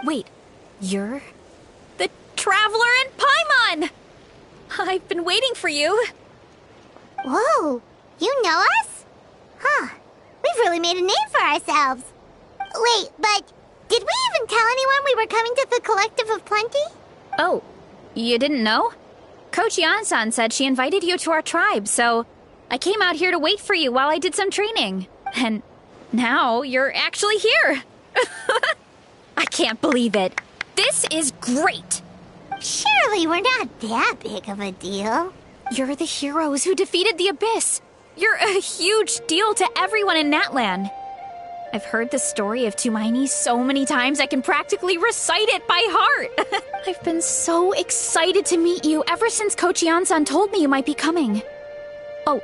Wait, you're the Traveler in Paimon! I've been waiting for you. Whoa, you know us? Huh, we've really made a name for ourselves. Wait, but did we even tell anyone we were coming to the Collective of Plenty? Oh, you didn't know? Coach Yan-san said she invited you to our tribe, so I came out here to wait for you while I did some training. And now you're actually here. I can't believe it. This is great. Surely we're not that big of a deal. You're the heroes who defeated the Abyss. You're a huge deal to everyone in Natlan. I've heard the story of Tumaini so many times I can practically recite it by heart. I've been so excited to meet you ever since Coach Yan-san told me you might be coming. Oh,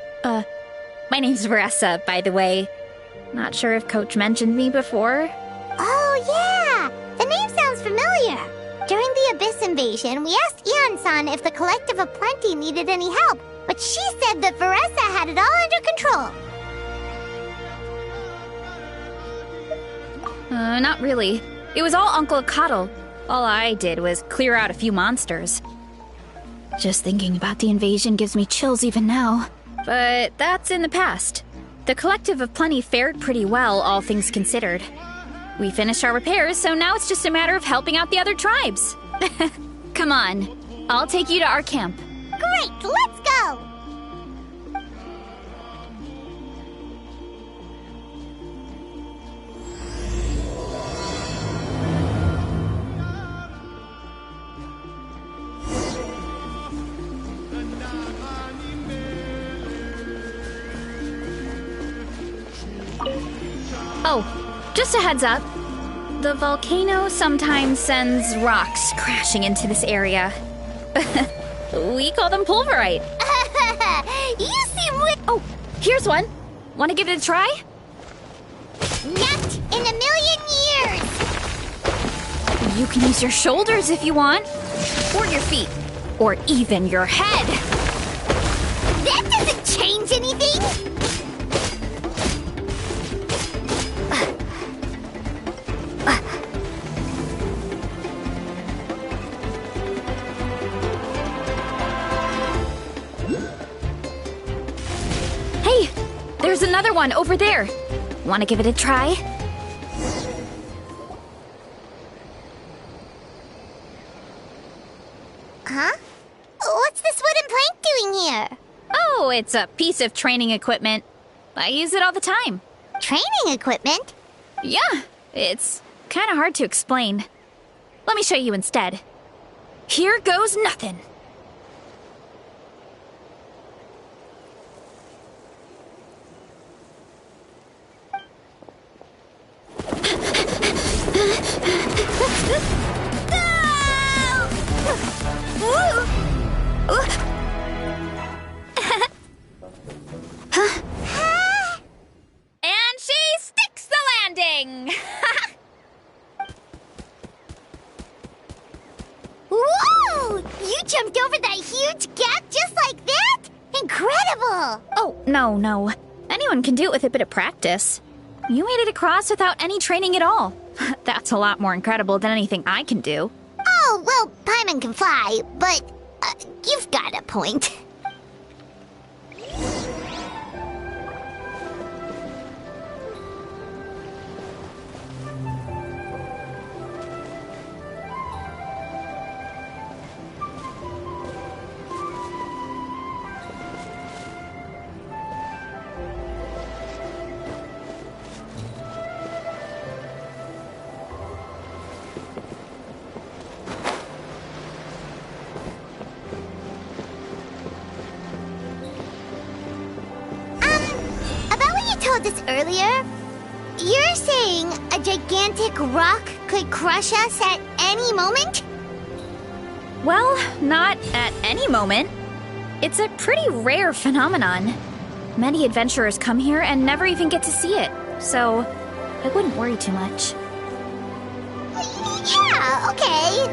my name's Varesa, by the way. Not sure if Coach mentioned me before. Oh, yeah! The name sounds familiar. During the Abyss invasion, we asked Ian-san if the Collective of Plenty needed any help, but she said that Varesa had it all under control. Not really. It was all Uncle Akatl. All I did was clear out a few monsters. Just thinking about the invasion gives me chills even now. But that's in the past. The Collective of Plenty fared pretty well, all things considered. We finished our repairs, so now it's just a matter of helping out the other tribes. Come on, I'll take you to our camp. Great, let's go! Oh, just a heads up. The volcano sometimes sends rocks crashing into this area. We call them pulverite. You seem Oh, here's one. Want to give it a try? Not in a million years! You can use your shoulders if you want. Or your feet. Or even your head. That doesn't change anything! Hey, there's another one over there. Want to give it a try? Huh? What's this wooden plank doing here? Oh, it's a piece of training equipment. I use it all the time. Training equipment? Yeah, it's kind of hard to explain. Let me show you instead. Here goes nothing. And she sticks the landing! Whoa! You jumped over that huge gap just like that? Incredible! Oh, no. Anyone can do it with a bit of practice. You made it across without any training at all. That's a lot more incredible than anything I can do. Oh, well, Paimon can fly, but you've got a point. Told us earlier, you're saying a gigantic rock could crush us at any moment? Well, not at any moment. It's a pretty rare phenomenon. Many adventurers come here and never even get to see it, so I wouldn't worry too much. Yeah, okay.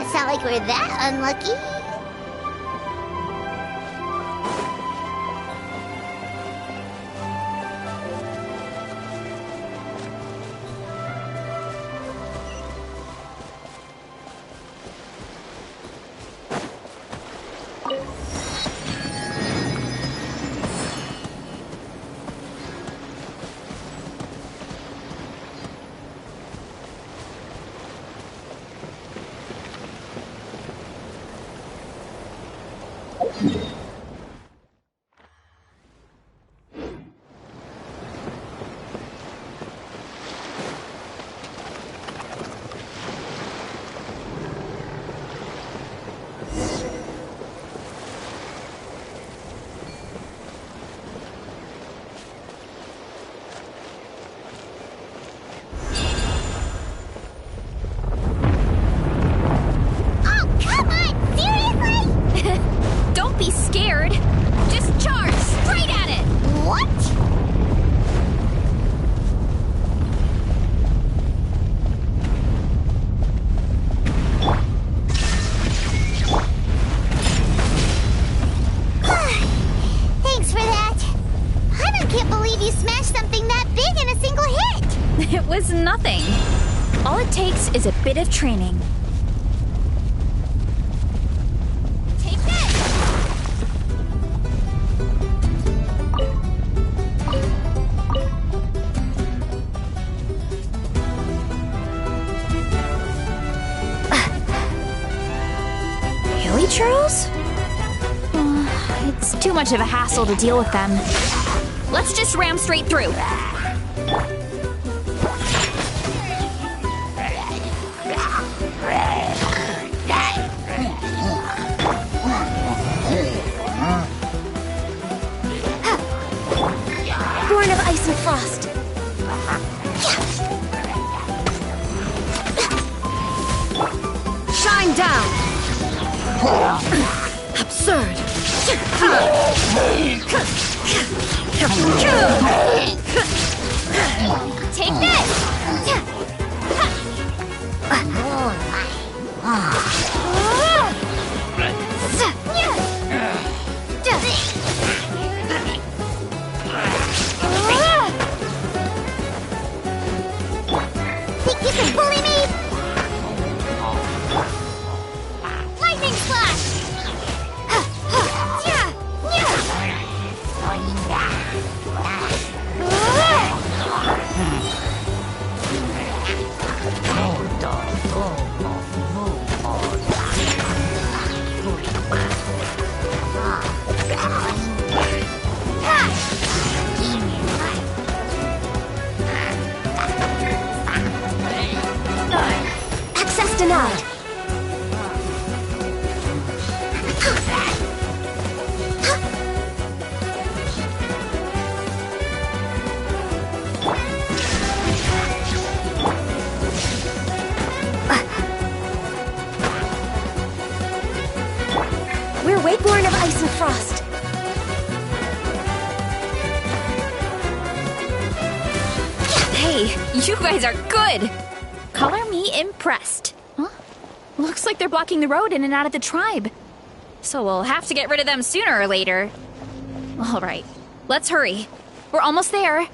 It's not like we're that unlucky. was nothing. All it takes is a bit of training. Take this! Hilly churls? It's too much of a hassle to deal with them. Let's just ram straight through. Born of ice and frost. Shine down! Absurd! Take this! Think you can bully me? Lightning slash! Access denied! We're Wakeborn of ice and frost. Hey, you guys are good! Color me impressed. Huh? Looks like they're blocking the road in and out of the tribe. So we'll have to get rid of them sooner or later. All right, let's hurry. We're almost there.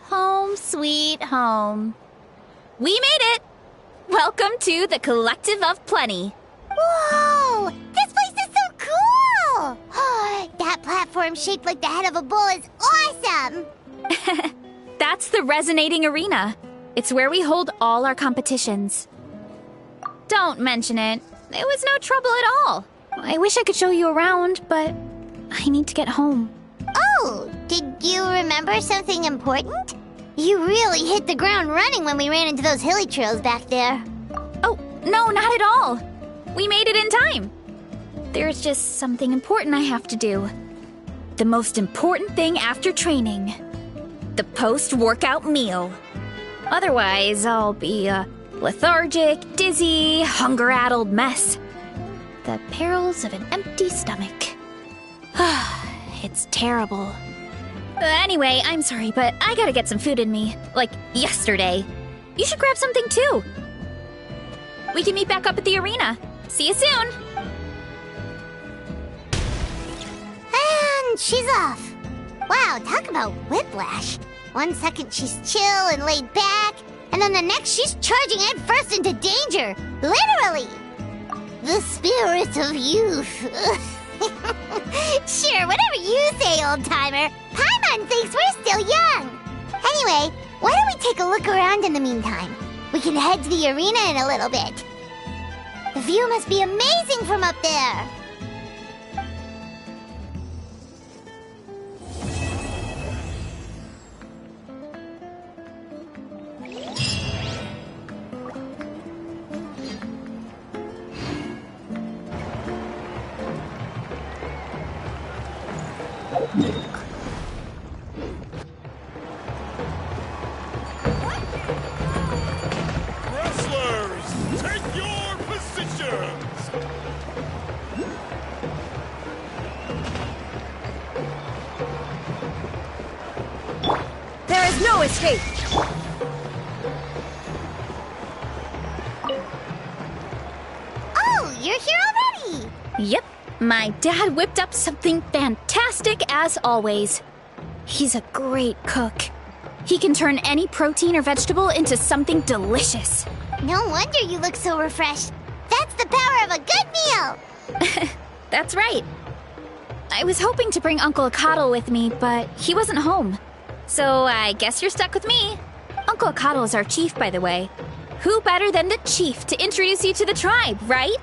Home sweet home. We made it! Welcome to the Collective of Plenty. Whoa! This place is so cool! That platform shaped like the head of a bull is awesome! That's the Resonating Arena. It's where we hold all our competitions. Don't mention it. It was no trouble at all. I wish I could show you around, but I need to get home. Oh, did you remember something important? You really hit the ground running when we ran into those hilly trails back there. Oh, no, not at all. We made it in time. There's just something important I have to do. The most important thing after training. The post-workout meal. Otherwise, I'll be a lethargic, dizzy, hunger-addled mess. The perils of an empty stomach. It's terrible. Anyway, I'm sorry, but I gotta get some food in me. Like, yesterday. You should grab something, too. We can meet back up at the arena. See you soon! And she's off. Wow, talk about whiplash. 1 second she's chill and laid back, and then the next she's charging head first into danger. Literally! The spirit of youth. Sure, whatever you say, old-timer. Paimon thinks we're still young. Anyway, why don't we take a look around in the meantime? We can head to the arena in a little bit. The view must be amazing from up there. Wrestlers, take your positions! There is no escape! Oh, you're here already! Yep, my dad whipped up something fantastic as always. He's a great cook. He can turn any protein or vegetable into something delicious. No wonder you look so refreshed. That's the power of a good meal! That's right. I was hoping to bring Uncle Akatl with me, but he wasn't home. So I guess you're stuck with me. Uncle Akatl is our chief, by the way. Who better than the chief to introduce you to the tribe, right?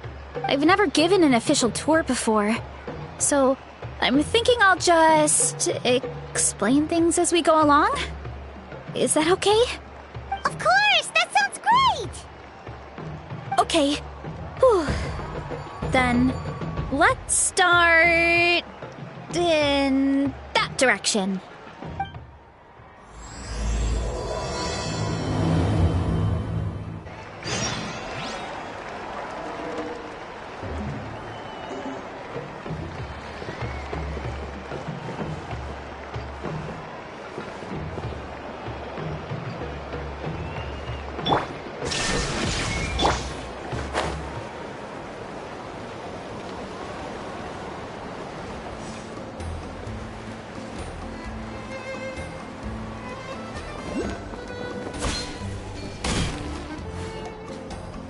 I've never given an official tour before. So I'm thinking I'll just explain things as we go along. Is that okay? Of course! That sounds great! Okay. Whew. Then let's start in that direction.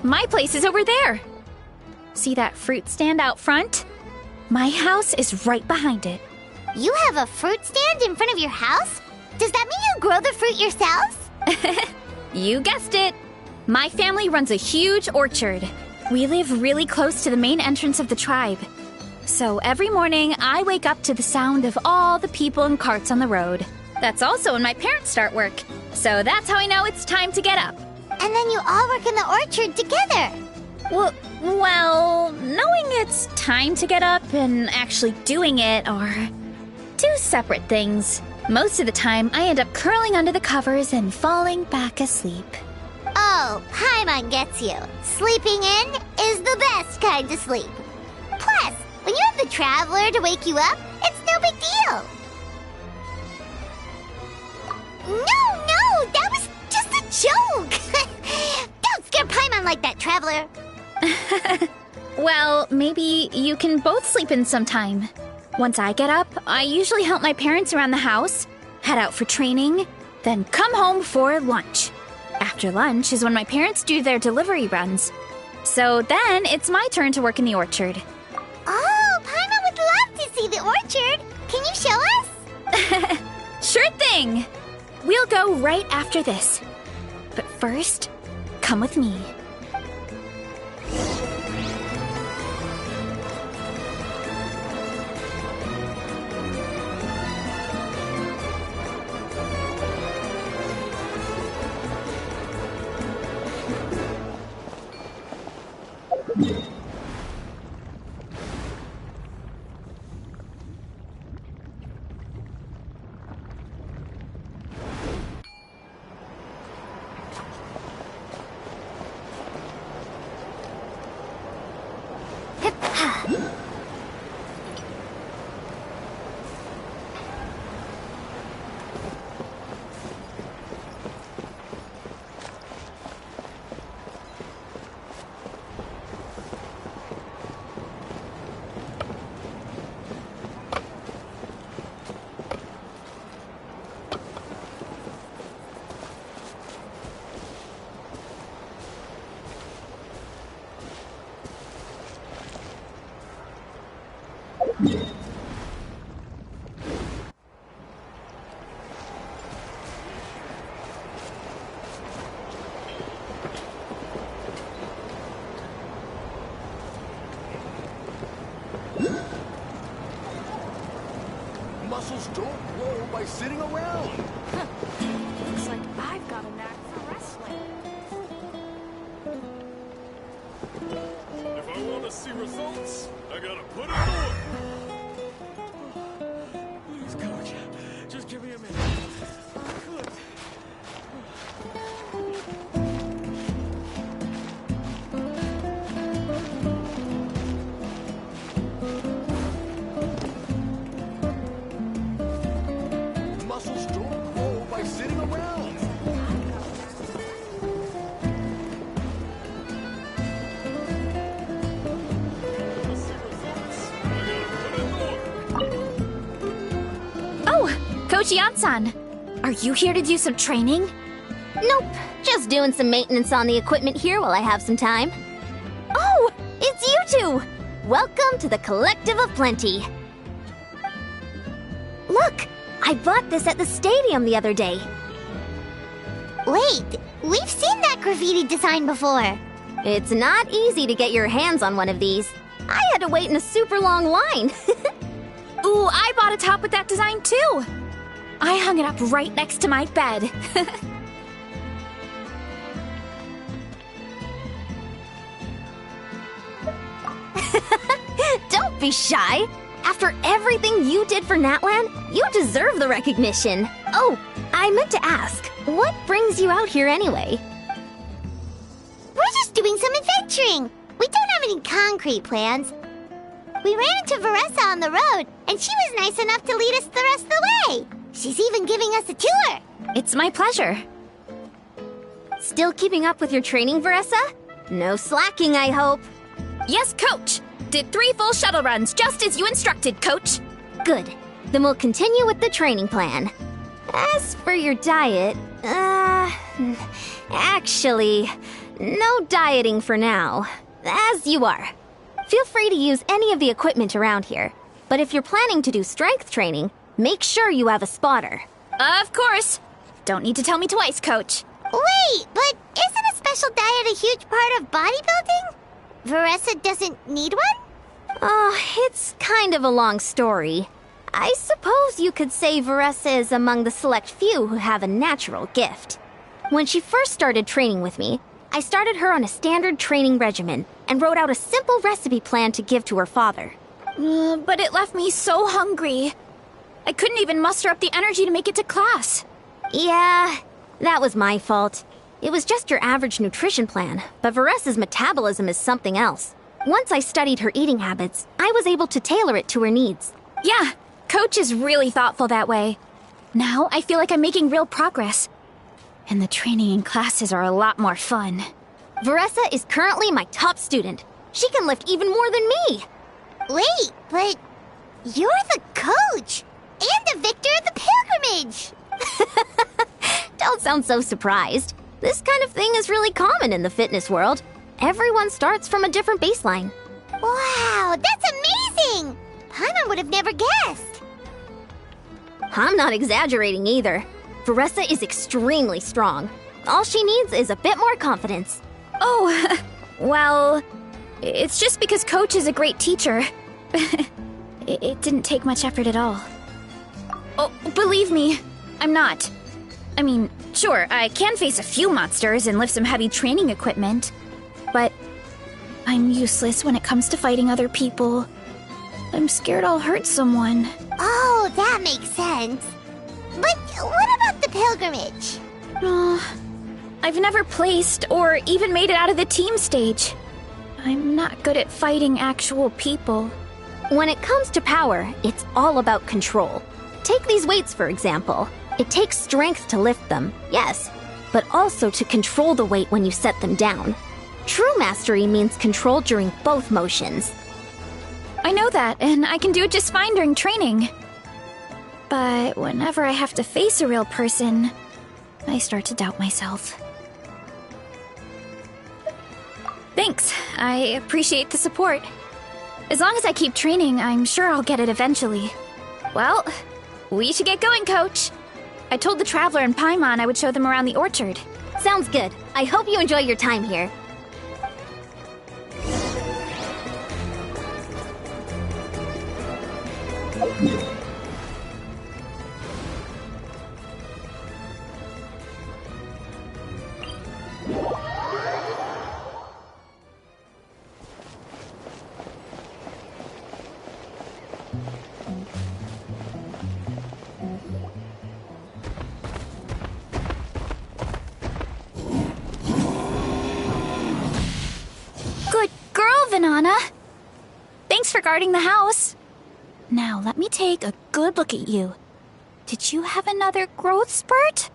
My place is over there. See that fruit stand out front? My house is right behind it. You have a fruit stand in front of your house? Does that mean you grow the fruit yourselves? You guessed it. My family runs a huge orchard. We live really close to the main entrance of the tribe. So every morning, I wake up to the sound of all the people and carts on the road. That's also when my parents start work. So that's how I know it's time to get up. And then you all work in the orchard together. Well, knowing it's time to get up and actually doing it are two separate things. Most of the time, I end up curling under the covers and falling back asleep. Oh, Paimon gets you. Sleeping in is the best kind of sleep. Plus, when you have the Traveler to wake you up, it's no big deal. No, that was just a joke. Don't scare Paimon like that, Traveler. Well, maybe you can both sleep in sometime. Once I get up, I usually help my parents around the house, head out for training, then come home for lunch. After lunch is when my parents do their delivery runs. So then it's my turn to work in the orchard. Oh, Paimon would love to see the orchard. Can you show us? Sure thing! We'll go right after this. But first, come with me. Muscles don't grow by sitting around. Looks like I've got a knack for wrestling. If I want to see results, I gotta put in the work. Please come Oh, Coach Yan-san. Are you here to do some training? Nope, just doing some maintenance on the equipment here while I have some time. Oh, it's you two! Welcome to the Collective of Plenty. Look, I bought this at the stadium the other day. Wait, we've seen that graffiti design before. It's not easy to get your hands on one of these. I had to wait in a super long line. Ooh, I bought a top with that design too. I hung it up right next to my bed. Don't be shy. After everything you did for Natlan, you deserve the recognition. Oh, I meant to ask, what brings you out here anyway? We're just doing some adventuring. We don't have any concrete plans. We ran into Varesa on the road, and she was nice enough to lead us the rest of the way. She's even giving us a tour. It's my pleasure. Still keeping up with your training, Varesa? No slacking, I hope. Yes, Coach. Did 3 full shuttle runs, just as you instructed, Coach. Good. Then we'll continue with the training plan. As for your diet, actually, no dieting for now. As you are. Feel free to use any of the equipment around here. But if you're planning to do strength training, make sure you have a spotter. Of course. Don't need to tell me twice, Coach. Wait, but isn't a special diet a huge part of bodybuilding? Varesa doesn't need one? Oh, it's kind of a long story. I suppose you could say Varesa is among the select few who have a natural gift. When she first started training with me, I started her on a standard training regimen and wrote out a simple recipe plan to give to her father. But it left me so hungry. I couldn't even muster up the energy to make it to class. Yeah, that was my fault. It was just your average nutrition plan, but Varesa's metabolism is something else. Once I studied her eating habits, I was able to tailor it to her needs. Yeah, Coach is really thoughtful that way. Now I feel like I'm making real progress. And the training and classes are a lot more fun. Varesa is currently my top student. She can lift even more than me. Wait, but you're the coach and the victor of the pilgrimage. Don't sound so surprised. This kind of thing is really common in the fitness world. Everyone starts from a different baseline. Wow, that's amazing! Paimon would have never guessed. I'm not exaggerating either. Varesa is extremely strong. All she needs is a bit more confidence. Oh, well, it's just because Coach is a great teacher. It didn't take much effort at all. Oh, believe me, I'm not. I mean, sure, I can face a few monsters and lift some heavy training equipment, but I'm useless when it comes to fighting other people. I'm scared I'll hurt someone. Oh, that makes sense. But what about the pilgrimage? I've never placed or even made it out of the team stage. I'm not good at fighting actual people. When it comes to power, it's all about control. Take these weights, for example. It takes strength to lift them, yes, but also to control the weight when you set them down. True mastery means control during both motions. I know that, and I can do it just fine during training. But whenever I have to face a real person, I start to doubt myself. Thanks, I appreciate the support. As long as I keep training, I'm sure I'll get it eventually. Well, we should get going, Coach. I told the Traveler and Paimon I would show them around the orchard. Sounds good. I hope you enjoy your time here. Good girl, Vanana. Thanks for guarding the house. Now, let me take a good look at you. Did you have another growth spurt?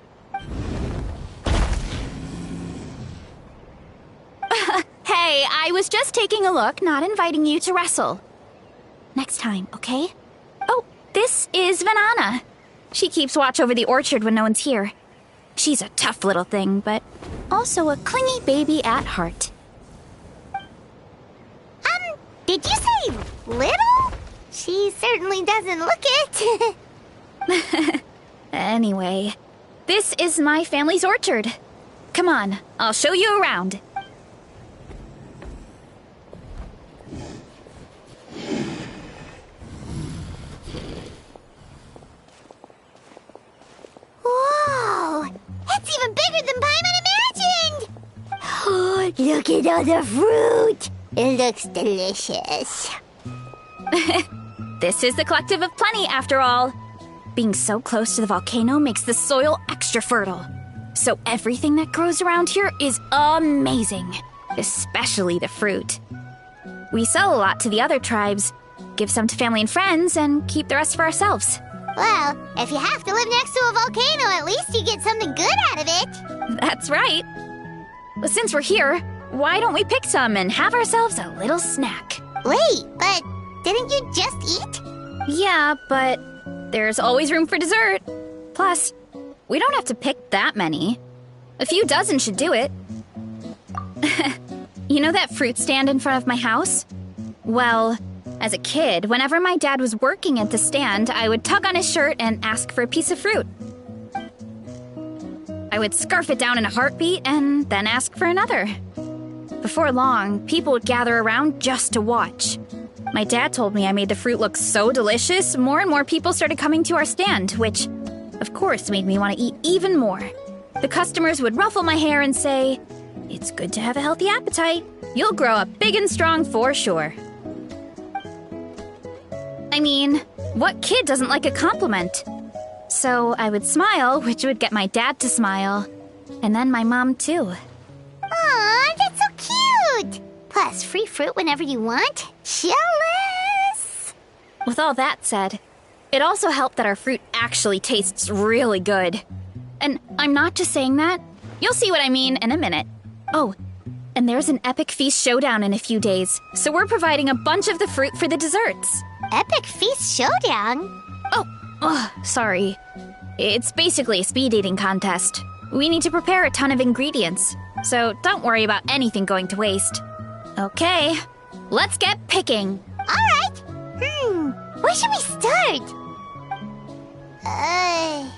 Hey, I was just taking a look, not inviting you to wrestle. Next time, okay? Oh, this is Vanana. She keeps watch over the orchard when no one's here. She's a tough little thing, but also a clingy baby at heart. Did you say little? She certainly doesn't look it. Anyway, this is my family's orchard. Come on, I'll show you around. Whoa! It's even bigger than Paimon imagined! Oh, look at all the fruit! It looks delicious. This is the Collective of Plenty, after all. Being so close to the volcano makes the soil extra fertile. So everything that grows around here is amazing, especially the fruit. We sell a lot to the other tribes, give some to family and friends, and keep the rest for ourselves. Well, if you have to live next to a volcano, at least you get something good out of it. That's right. Since we're here, why don't we pick some and have ourselves a little snack? Wait, but didn't you just eat? Yeah, but there's always room for dessert. Plus, we don't have to pick that many. A few dozen should do it. You know that fruit stand in front of my house? Well, as a kid, whenever my dad was working at the stand, I would tug on his shirt and ask for a piece of fruit. I would scarf it down in a heartbeat and then ask for another. Before long, people would gather around just to watch. My dad told me I made the fruit look so delicious, more and more people started coming to our stand, which, of course, made me want to eat even more. The customers would ruffle my hair and say, "It's good to have a healthy appetite. You'll grow up big and strong for sure." I mean, what kid doesn't like a compliment? So I would smile, which would get my dad to smile. And then my mom, too. Aw, that's so cute! Plus, free fruit whenever you want. Jealous! With all that said, it also helped that our fruit actually tastes really good. And I'm not just saying that. You'll see what I mean in a minute. Oh, and there's an epic feast showdown in a few days, so we're providing a bunch of the fruit for the desserts. Epic Feast Showdown? Oh, sorry. It's basically a speed eating contest. We need to prepare a ton of ingredients, so don't worry about anything going to waste. Okay, let's get picking. Alright. Where should we start? Why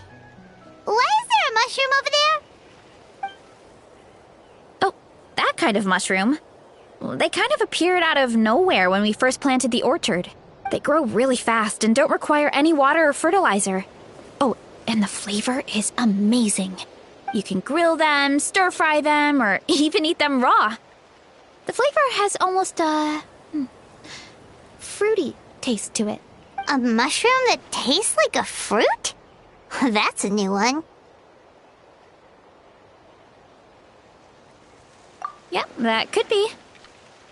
is there a mushroom over there? Oh, that kind of mushroom. They kind of appeared out of nowhere when we first planted the orchard. They grow really fast and don't require any water or fertilizer. Oh, and the flavor is amazing. You can grill them, stir-fry them, or even eat them raw. The flavor has almost a fruity taste to it. A mushroom that tastes like a fruit? That's a new one. Yep, that could be.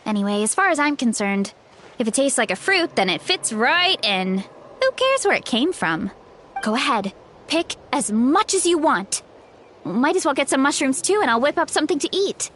Anyway, as far as I'm concerned, if it tastes like a fruit, then it fits right in. Who cares where it came from? Go ahead, pick as much as you want. Might as well get some mushrooms too, and I'll whip up something to eat.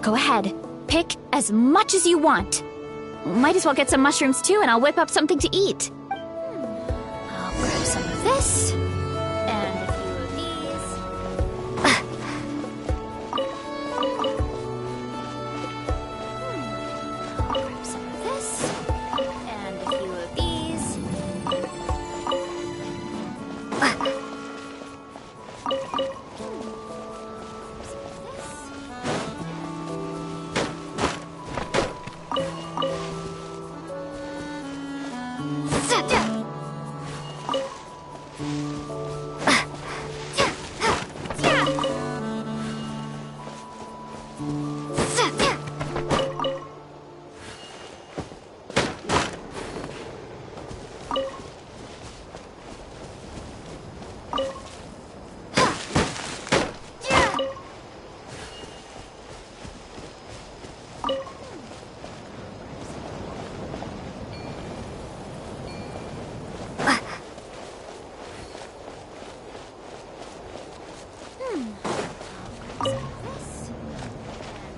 Go ahead. Pick as much as you want. Might as well get some mushrooms too, and I'll whip up something to eat. I'll grab some of this, and a few of these. I'll grab some of this, and a few of these.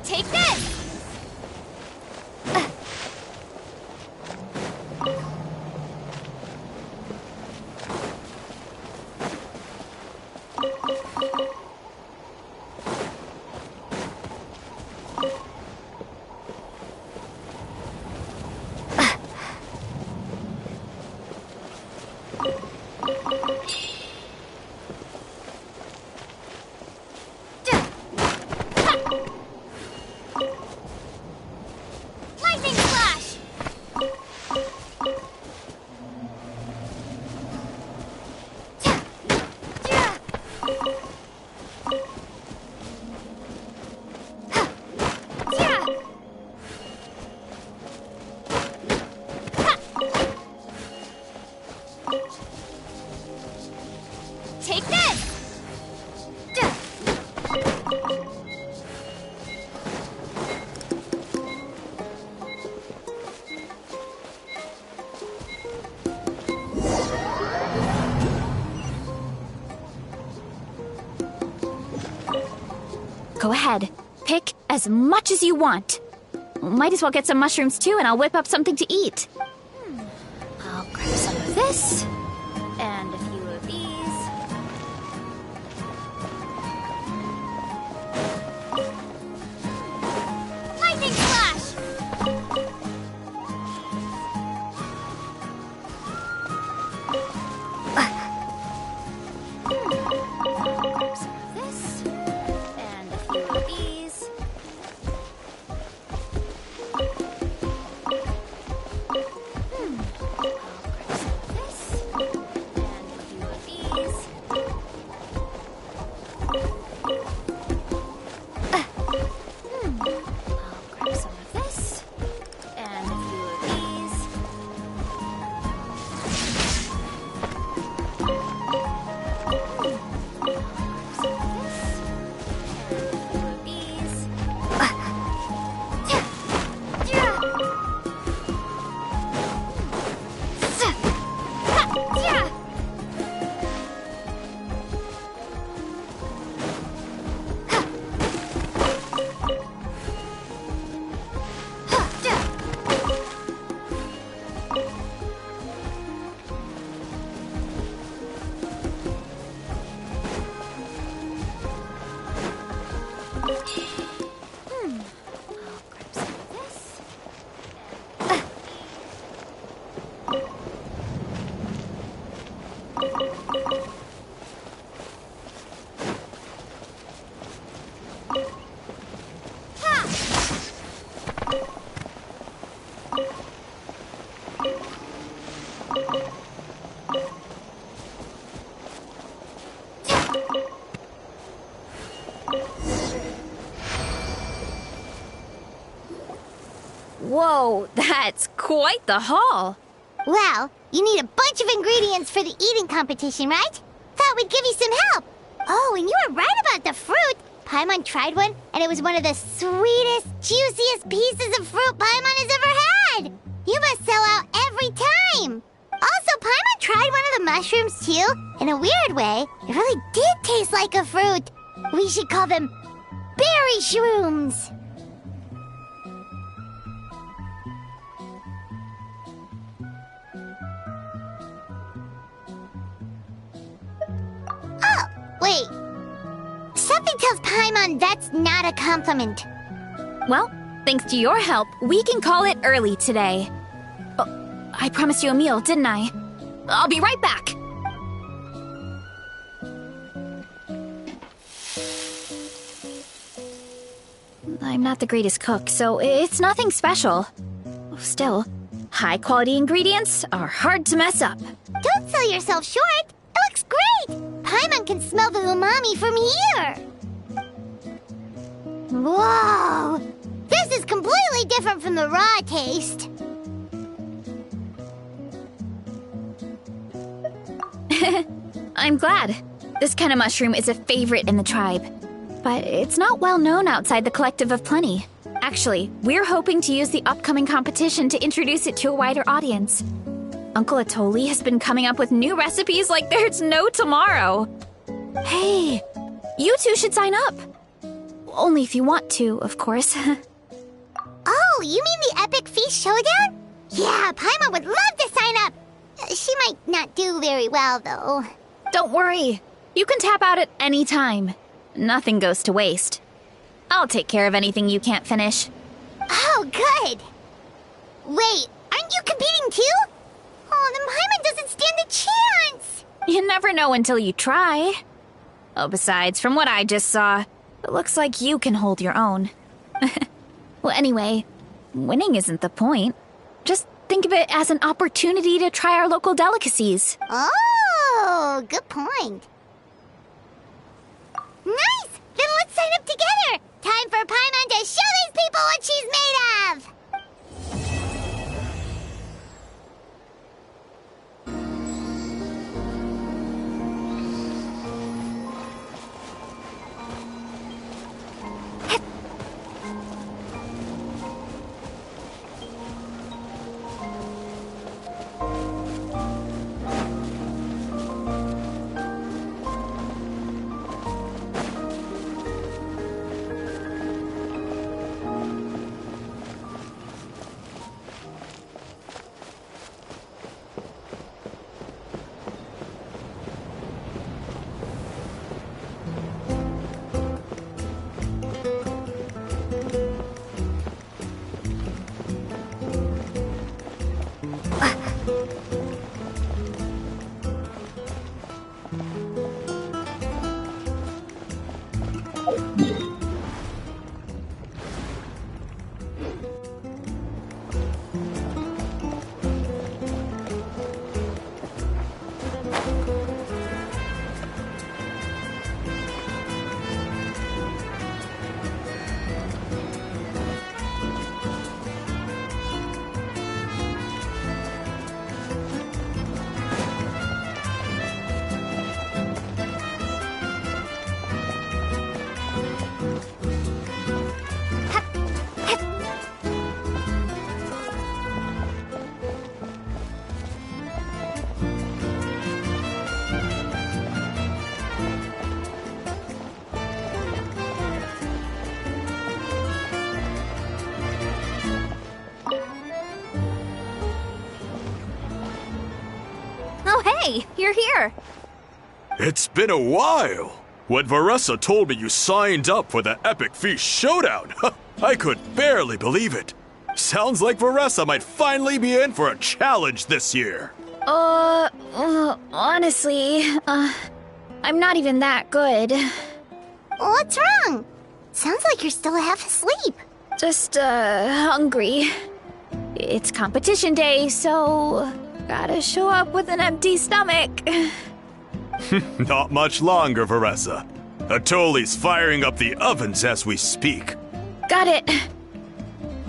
Take this! Take this! Go ahead. Pick as much as you want. Might as well get some mushrooms too, and I'll whip up something to eat. I'll grab some of this, and a few of these. Lightning flash! I'll grab some of this, and a few of these. I'll grab some of this. Whoa, that's quite the haul. Well, you need a bunch of ingredients for the eating competition, right? Thought we'd give you some help. Oh, and you were right about the fruit. Paimon tried one, and it was one of the sweetest, juiciest pieces of fruit Paimon has ever had. You must sell out every time. Also, Paimon tried one of the mushrooms, too. In a weird way, it really did taste like a fruit. We should call them berry shrooms. Oh, wait. Something tells Paimon that's not a compliment. Well, thanks to your help, we can call it early today. Oh, I promised you a meal, didn't I? I'll be right back. I'm not the greatest cook, so it's nothing special. Still, high-quality ingredients are hard to mess up. Don't sell yourself short. It looks great. Paimon can smell the umami from here. Whoa! This is completely different from the raw taste. I'm glad. This kind of mushroom is a favorite in the tribe. But it's not well known outside the Collective of Plenty. Actually, we're hoping to use the upcoming competition to introduce it to a wider audience. Uncle Atoli has been coming up with new recipes like there's no tomorrow. Hey, you two should sign up. Only if you want to, of course. Oh, you mean the Epic Feast Showdown? Yeah, Paimon would love to sign up. She might not do very well, though. Don't worry. You can tap out at any time. Nothing goes to waste. I'll take care of anything you can't finish. Oh, good. Wait, aren't you competing too? Oh, then Paimon doesn't stand a chance. You never know until you try. Oh, besides, from what I just saw, it looks like you can hold your own. Well, anyway, winning isn't the point. Just think of it as an opportunity to try our local delicacies. Oh, good point. Nice! Then let's sign up together! Time for Paimon to show these people what she's made of! Hey, you're here. It's been a while. When Varesa told me you signed up for the Epic Feast Showdown, I could barely believe it. Sounds like Varesa might finally be in for a challenge this year. Honestly, I'm not even that good. What's wrong? Sounds like you're still half asleep. Just, hungry. It's competition day, so gotta show up with an empty stomach. Not much longer, Varesa. Atoli's firing up the ovens as we speak. Got it.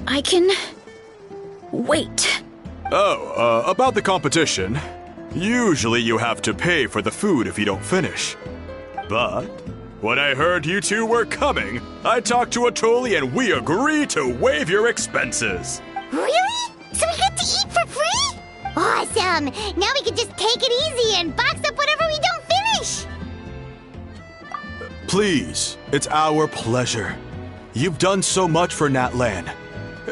I can Wait. Oh, about the competition. Usually you have to pay for the food if you don't finish. But when I heard you two were coming, I talked to Atoli and we agreed to waive your expenses. Really? So we get to eat for free? Awesome! Now we can just take it easy and box up whatever we don't finish! Please, it's our pleasure. You've done so much for Natlan.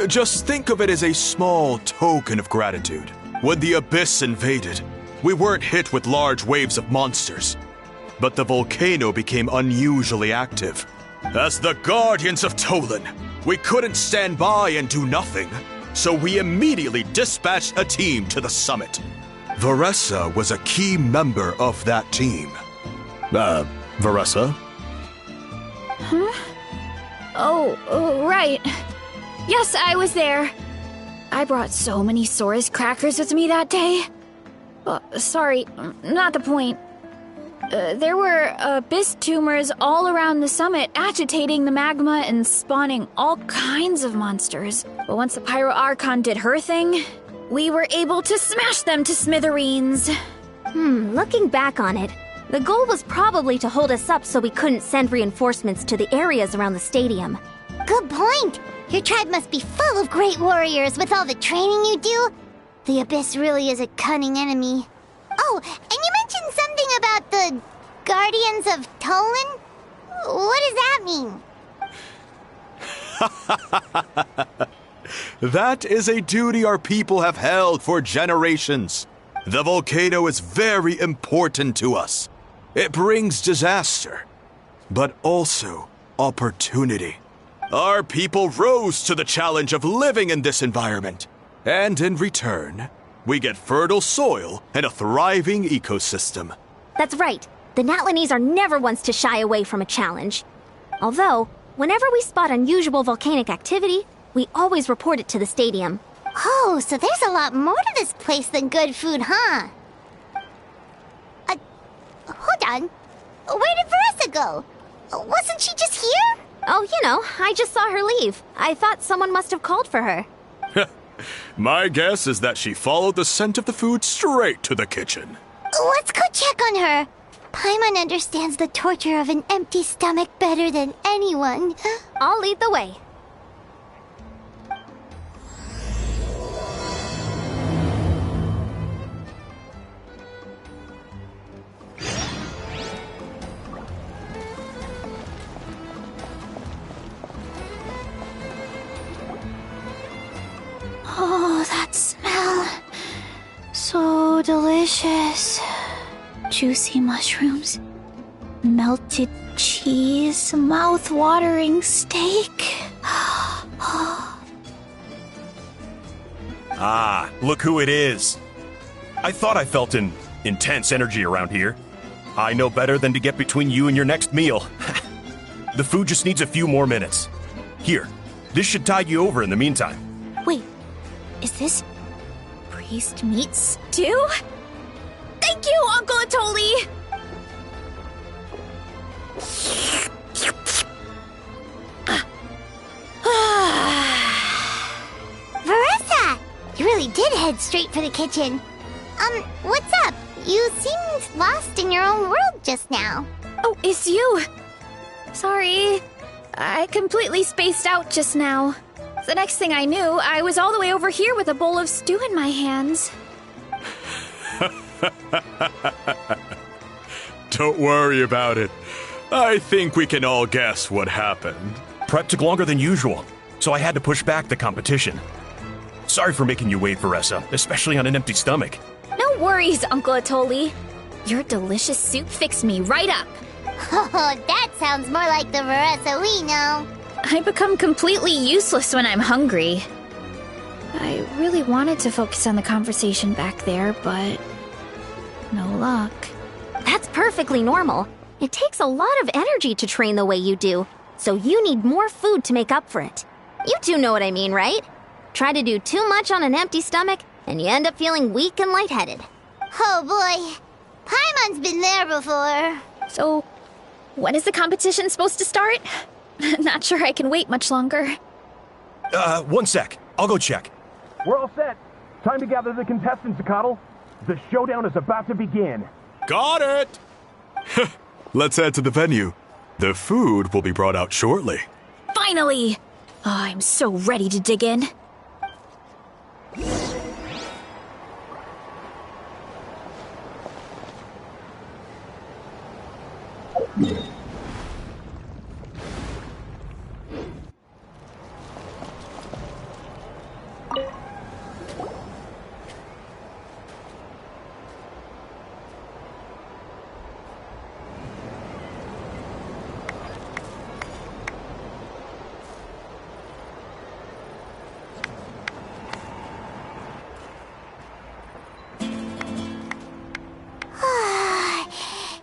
Just think of it as a small token of gratitude. When the Abyss invaded, we weren't hit with large waves of monsters, but the volcano became unusually active. As the Guardians of Tolan, we couldn't stand by and do nothing, so we immediately dispatched a team to the summit. Varesa was a key member of that team. Varesa? Huh? Oh, right. Yes, I was there. I brought so many Sora's crackers with me that day. Sorry, not the point. There were abyss tumors all around the summit, agitating the magma and spawning all kinds of monsters. But once the Pyro Archon did her thing, we were able to smash them to smithereens. Looking back on it, the goal was probably to hold us up so we couldn't send reinforcements to the areas around the stadium. Good point! Your tribe must be full of great warriors with all the training you do. The Abyss really is a cunning enemy. Oh, and you mentioned something about the Guardians of Tolan? What does that mean? That is a duty our people have held for generations. The volcano is very important to us. It brings disaster, but also opportunity. Our people rose to the challenge of living in this environment, and in return, we get fertile soil and a thriving ecosystem. That's right. The Natlanese are never ones to shy away from a challenge. Although, whenever we spot unusual volcanic activity, we always report it to the stadium. Oh, so there's a lot more to this place than good food, huh? Hold on. Where did Varesa go? Wasn't she just here? Oh, I just saw her leave. I thought someone must have called for her. My guess is that she followed the scent of the food straight to the kitchen. Let's go check on her. Paimon understands the torture of an empty stomach better than anyone. I'll lead the way. Oh, that smell. So delicious. Juicy mushrooms, melted cheese, mouth-watering steak. Ah, look who it is. I thought I felt an intense energy around here. I know better than to get between you and your next meal. The food just needs a few more minutes. Here, this should tide you over in the meantime. Wait, is this priest meat stew? Thank you, Uncle Atoli! Varesa! You really did head straight for the kitchen. What's up? You seemed lost in your own world just now. Oh, it's you! Sorry, I completely spaced out just now. The next thing I knew, I was all the way over here with a bowl of stew in my hands. Don't worry about it. I think we can all guess what happened. Prep took longer than usual, so I had to push back the competition. Sorry for making you wait, Varesa, especially on an empty stomach. No worries, Uncle Atoli. Your delicious soup fixed me right up. Oh, that sounds more like the Varesa we know. I become completely useless when I'm hungry. I really wanted to focus on the conversation back there, but no luck. That's perfectly normal. It takes a lot of energy to train the way you do, so you need more food to make up for it. You two know what I mean, right? Try to do too much on an empty stomach, and you end up feeling weak and lightheaded. Oh boy, Paimon's been there before. So, when is the competition supposed to start? Not sure I can wait much longer. 1 sec. I'll go check. We're all set. Time to gather the contestants, Zacatl. The showdown is about to begin. Got it! Let's head to the venue. The food will be brought out shortly. Finally! Oh, I'm so ready to dig in.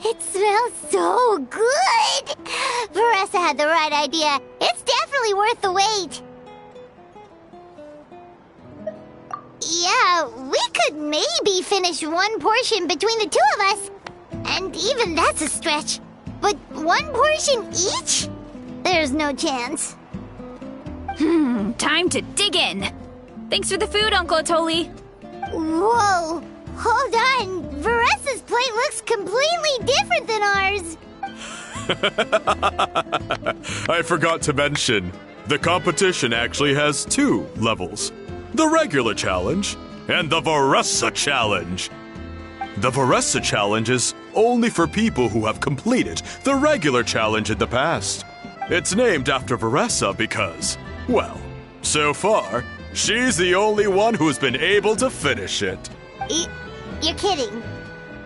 It smells so good! Varesa had the right idea. It's definitely worth the wait. Yeah, we could maybe finish one portion between the two of us. And even that's a stretch. But one portion each? There's no chance. Time to dig in. Thanks for the food, Uncle Atoli. Whoa! Hold on! Varesa's plate looks completely different than ours! I forgot to mention, the competition actually has 2 levels. The regular challenge and the Varesa challenge. The Varesa challenge is only for people who have completed the regular challenge in the past. It's named after Varesa because, well, so far, she's the only one who's been able to finish it. You're kidding.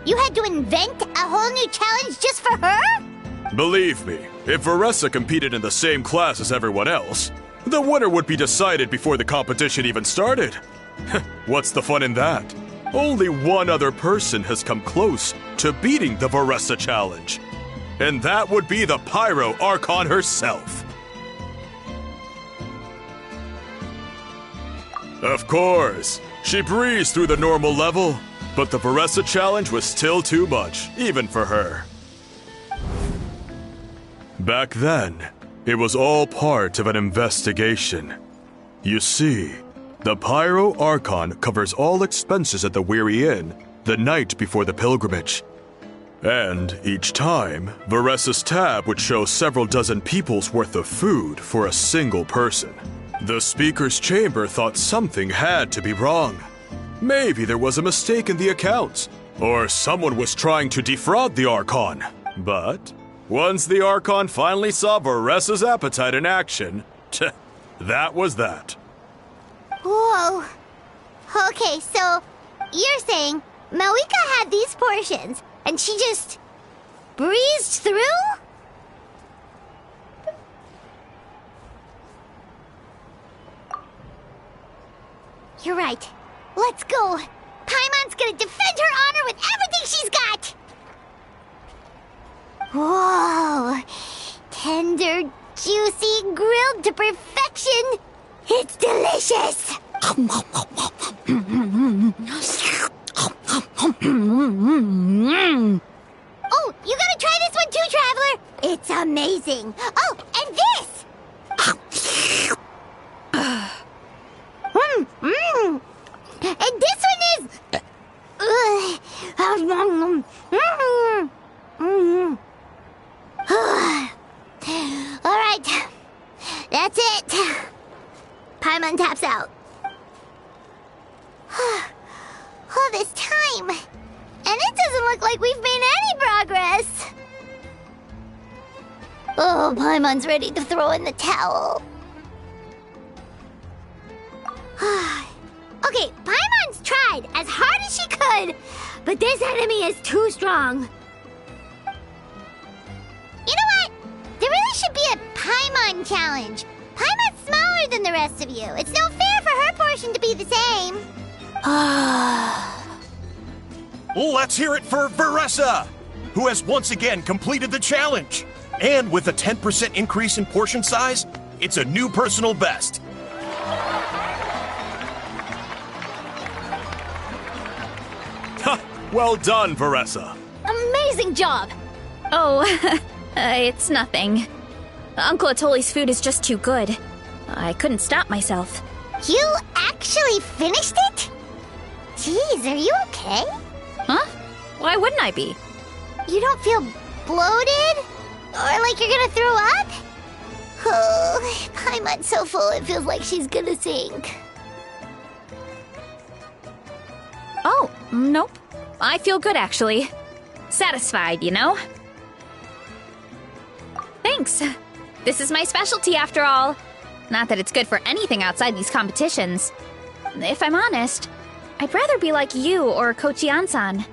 You had to invent a whole new challenge just for her? Believe me, if Varesa competed in the same class as everyone else, the winner would be decided before the competition even started. What's the fun in that? Only one other person has come close to beating the Varesa challenge. And that would be the Pyro Archon herself. Of course, she breezed through the normal level, but the Varesa challenge was still too much, even for her. Back then, it was all part of an investigation. You see, the Pyro Archon covers all expenses at the Weary Inn the night before the pilgrimage. And each time, Varesa's tab would show several dozen people's worth of food for a single person. The speaker's chamber thought something had to be wrong. Maybe there was a mistake in the accounts, or someone was trying to defraud the Archon. But once the Archon finally saw Varesa's appetite in action, that was that. Whoa. Okay, so you're saying Malika had these portions, and she just breezed through? You're right. Let's go. Paimon's gonna defend her honor with everything she's got! Whoa! Tender, juicy, grilled to perfection! It's delicious! Oh, you gotta try this one too, Traveler! It's amazing! Oh, and this! And this one is... Alright, that's it. Paimon taps out. All this time, and it doesn't look like we've made any progress. Oh, Paimon's ready to throw in the towel. Okay, Paimon's tried as hard as she could, but this enemy is too strong. You know what? There really should be a Paimon challenge. Paimon's smaller than the rest of you. It's no fair for her portion to be the same. Let's hear it for Varesa, who has once again completed the challenge. And with a 10% increase in portion size, it's a new personal best. Well done, Varesa. Amazing job! Oh, it's nothing. Uncle Atoli's food is just too good. I couldn't stop myself. You actually finished it? Jeez, are you okay? Huh? Why wouldn't I be? You don't feel bloated? Or like you're gonna throw up? Oh, Paimon's so full it feels like she's gonna sink. Oh, nope. I feel good, actually. Satisfied, you know? Thanks. This is my specialty, after all. Not that it's good for anything outside these competitions. If I'm honest, I'd rather be like you or Kochi-san.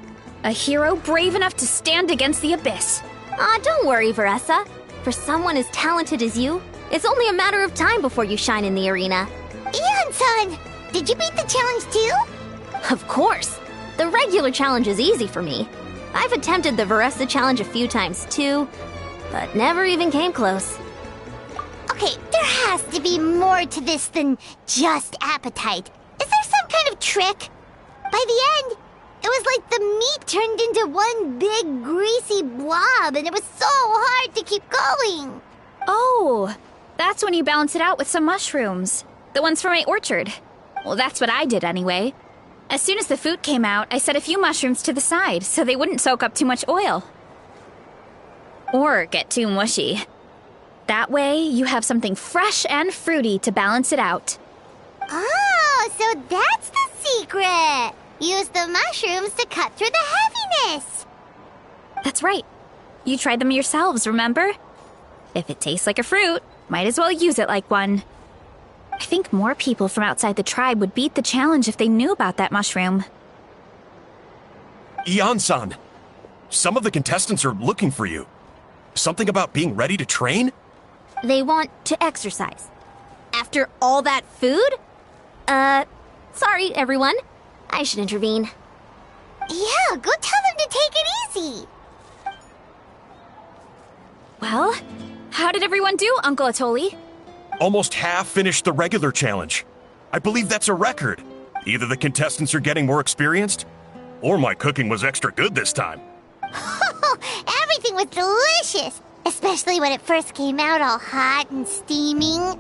A hero brave enough to stand against the abyss. Aw, don't worry, Varesa. For someone as talented as you, it's only a matter of time before you shine in the arena. Ian-san, did you beat the challenge too? Of course. The regular challenge is easy for me. I've attempted the Varesa challenge a few times too, but never even came close. Okay, there has to be more to this than just appetite. Is there some kind of trick? By the end, it was like the meat turned into one big greasy blob and it was so hard to keep going. Oh, that's when you balance it out with some mushrooms. The ones from my orchard. Well, that's what I did anyway. As soon as the food came out, I set a few mushrooms to the side so they wouldn't soak up too much oil. Or get too mushy. That way, you have something fresh and fruity to balance it out. Oh, so that's the secret. Use the mushrooms to cut through the heaviness. That's right. You tried them yourselves, remember? If it tastes like a fruit, might as well use it like one. I think more people from outside the tribe would beat the challenge if they knew about that mushroom. Ian-san, some of the contestants are looking for you. Something about being ready to train? They want to exercise. After all that food? Sorry, everyone. I should intervene. Yeah, go tell them to take it easy. Well, how did everyone do, Uncle Atoli? Almost half finished the regular challenge. I believe that's a record. Either the contestants are getting more experienced, or my cooking was extra good this time. Everything was delicious, especially when it first came out all hot and steaming.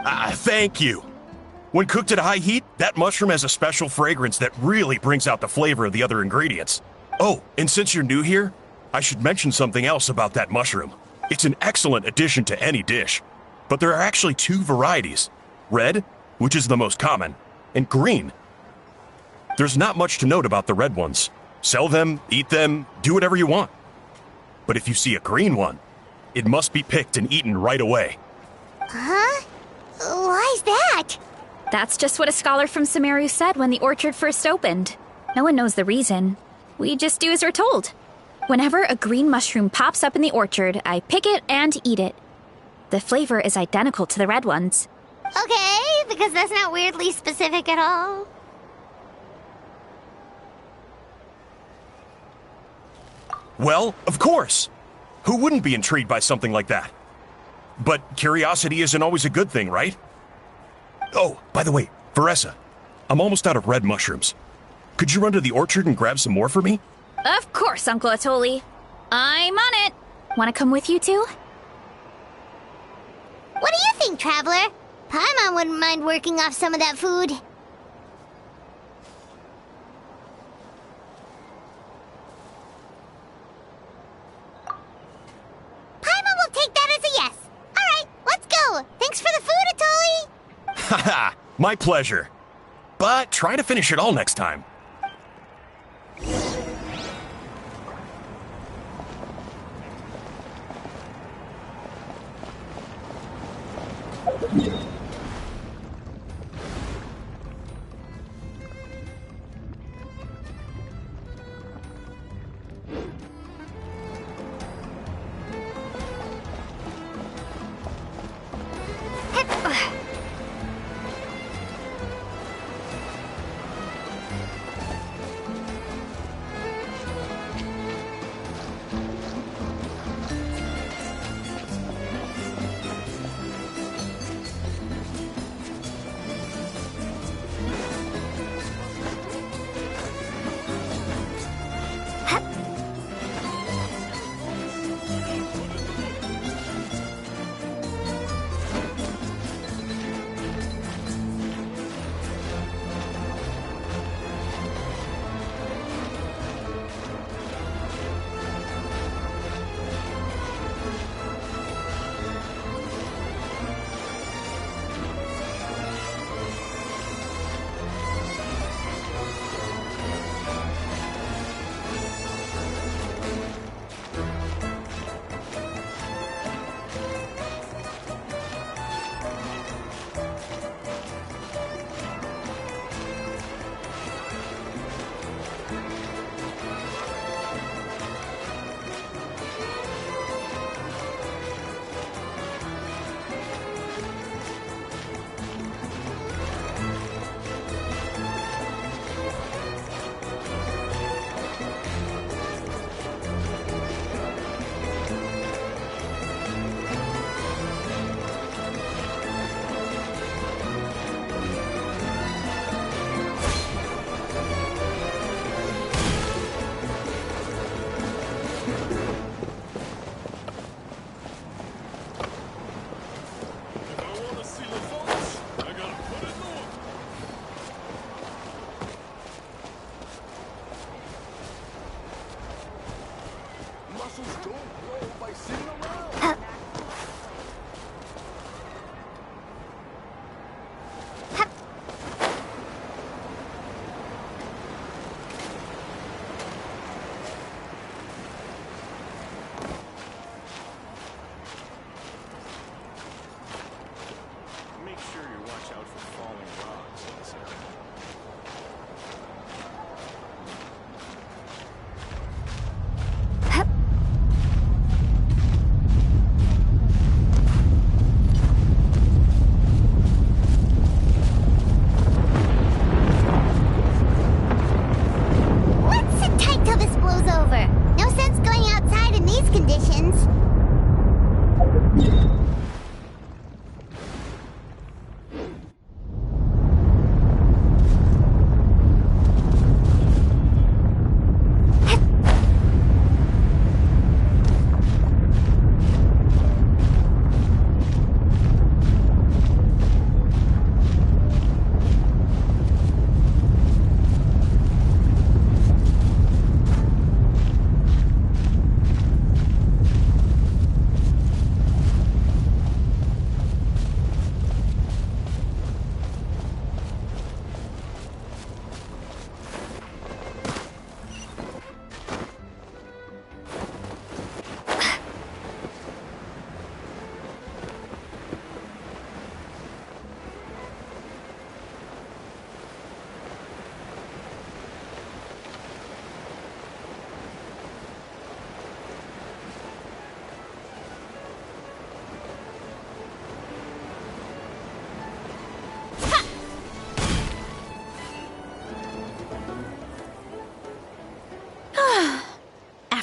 Thank you. When cooked at high heat, that mushroom has a special fragrance that really brings out the flavor of the other ingredients. Oh, and since you're new here, I should mention something else about that mushroom. It's an excellent addition to any dish, but there are actually two varieties. Red, which is the most common, and green. There's not much to note about the red ones. Sell them, eat them, do whatever you want. But if you see a green one, it must be picked and eaten right away. Huh? Why's that? That's just what a scholar from Sumeru said when the orchard first opened. No one knows the reason. We just do as we're told. Whenever a green mushroom pops up in the orchard, I pick it and eat it. The flavor is identical to the red ones. Okay, because that's not weirdly specific at all. Well, of course. Who wouldn't be intrigued by something like that? But curiosity isn't always a good thing, right? Oh, by the way, Varesa, I'm almost out of red mushrooms. Could you run to the orchard and grab some more for me? Of course, Uncle Atoli. I'm on it. Want to come with you too? What do you think, Traveler? Paimon wouldn't mind working off some of that food. Paimon will take that as a yes. All right, let's go. Thanks for the food, Atoli. Haha, my pleasure. But try to finish it all next time.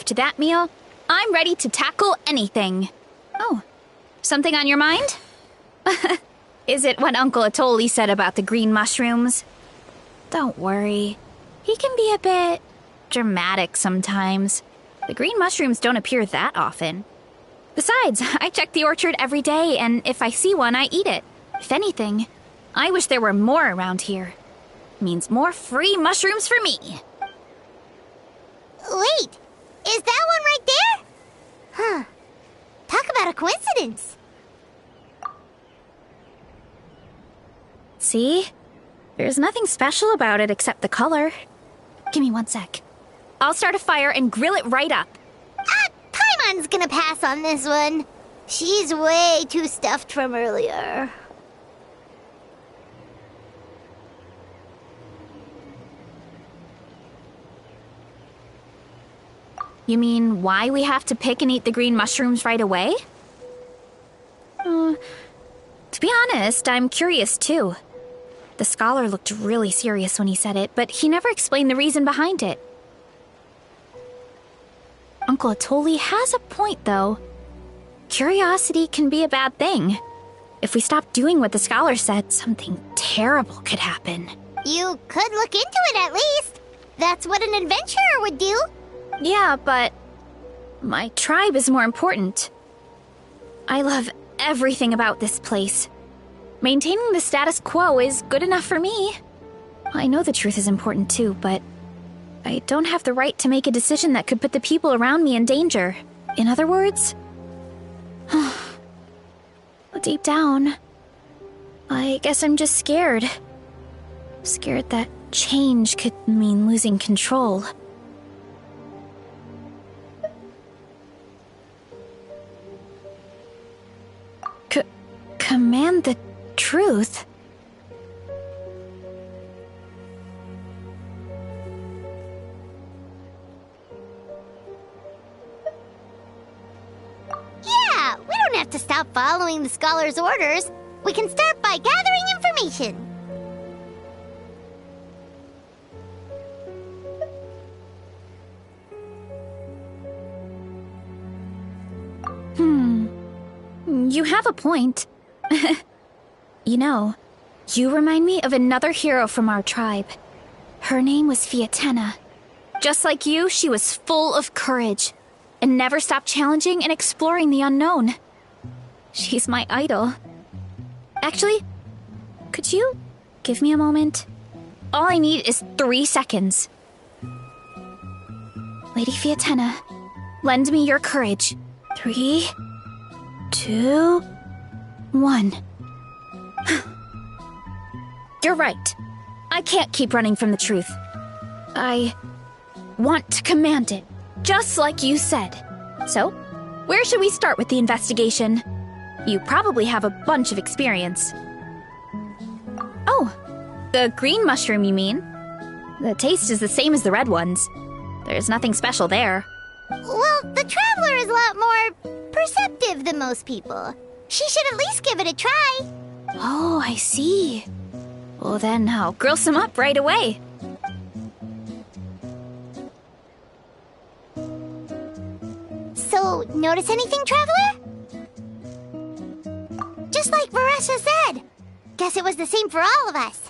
after that meal, I'm ready to tackle anything. Oh, something on your mind? Is it what Uncle Atoli said about the green mushrooms? Don't worry. He can be a bit dramatic sometimes. The green mushrooms don't appear that often. Besides, I check the orchard every day, and if I see one, I eat it. If anything, I wish there were more around here. Means more free mushrooms for me. Wait, is that one right there? Huh. Talk about a coincidence. See? There's nothing special about it except the color. Give me 1 sec. I'll start a fire and grill it right up. Paimon's gonna pass on this one. She's way too stuffed from earlier. You mean why we have to pick and eat the green mushrooms right away? To be honest, I'm curious too. The scholar looked really serious when he said it, but he never explained the reason behind it. Uncle Atoli has a point, though. Curiosity can be a bad thing. If we stop doing what the scholar said, something terrible could happen. You could look into it at least. That's what an adventurer would do. Yeah, but my tribe is more important. I love everything about this place. Maintaining the status quo is good enough for me. I know the truth is important too, but I don't have the right to make a decision that could put the people around me in danger. In other words, deep down, I guess I'm just scared. Scared that change could mean losing control. Command the truth? Yeah, we don't have to stop following the scholar's orders. We can start by gathering information. You have a point. You know, you remind me of another hero from our tribe. Her name was Fiatena. Just like you, she was full of courage and never stopped challenging and exploring the unknown. She's my idol. Actually, could you give me a moment? All I need is 3 seconds. Lady Fiatena, lend me your courage. 3, 2, 1. You're right. I can't keep running from the truth. I want to command it, just like you said. So, where should we start with the investigation? You probably have a bunch of experience. Oh, the green mushroom, you mean? The taste is the same as the red ones. There's nothing special there. Well, the Traveler is a lot more perceptive than most people. She should at least give it a try. Oh, I see. Well, then I'll grill some up right away. So, notice anything, Traveler? Just like Varesa said. Guess it was the same for all of us.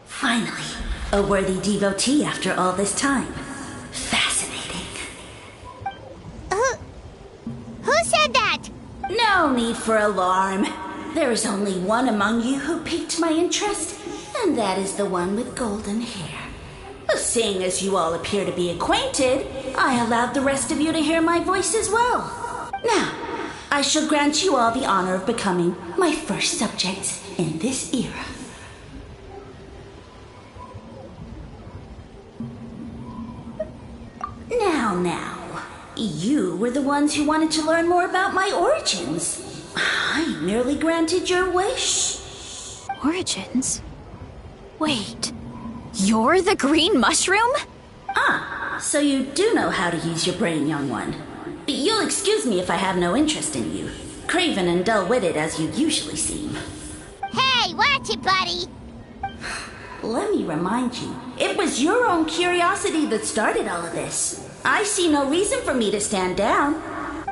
Finally, a worthy devotee after all this time. Fascinating. Who said that? No need for alarm. There is only one among you who piqued my interest, and that is the one with golden hair. Seeing as you all appear to be acquainted, I allowed the rest of you to hear my voice as well. Now, I shall grant you all the honor of becoming my first subjects in this era. Now, you were the ones who wanted to learn more about my origins. I merely granted your wish. Origins? Wait, you're the green mushroom? Ah, so you do know how to use your brain, young one. You'll excuse me if I have no interest in you, craven and dull-witted as you usually seem. Hey, watch it, buddy. let me remind you, it was your own curiosity that started all of this. I see no reason for me to stand down.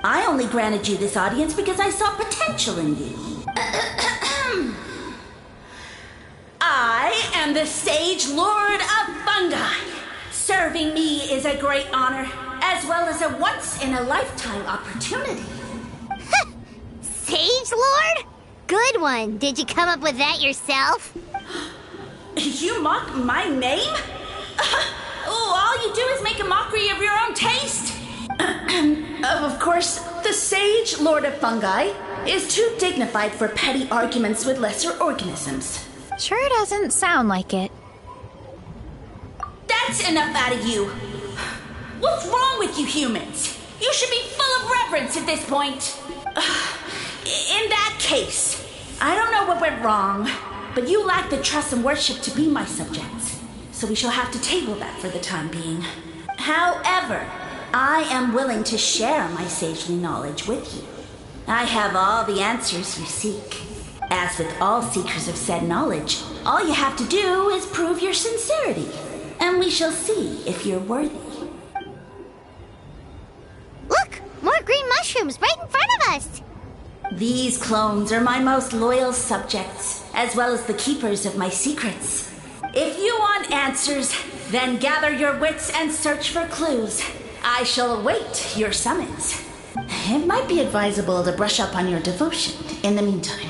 I only granted you this audience because I saw potential in you. I am the Sage Lord of Fungi. Serving me is a great honor, as well as a once-in-a-lifetime opportunity. Sage Lord? Good one. Did you come up with that yourself? You mock my name? All you do is make a mockery of your own taste. Of course, the Sage Lord of Fungi is too dignified for petty arguments with lesser organisms. Sure doesn't sound like it. That's enough out of you. What's wrong with you humans? You should be full of reverence at this point. In that case, I don't know what went wrong, but you lack the trust and worship to be my subjects. So we shall have to table that for the time being. However, I am willing to share my sagely knowledge with you. I have all the answers you seek. As with all seekers of said knowledge, all you have to do is prove your sincerity, and we shall see if you're worthy. Look! More green mushrooms right in front of us! These clones are my most loyal subjects, as well as the keepers of my secrets. If you want answers, then gather your wits and search for clues. I shall await your summons. It might be advisable to brush up on your devotion in the meantime.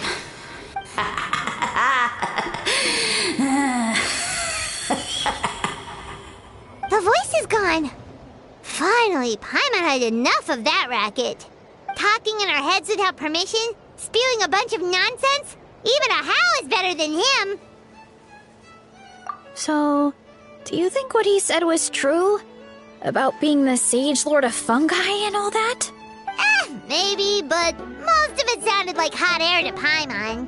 The voice is gone. Finally, Paimon had enough of that racket. Talking in our heads without permission, spewing a bunch of nonsense. Even a How is better than him. So, do you think what he said was true? About being the Sage Lord of Fungi and all that? Maybe, but most of it sounded like hot air to Paimon.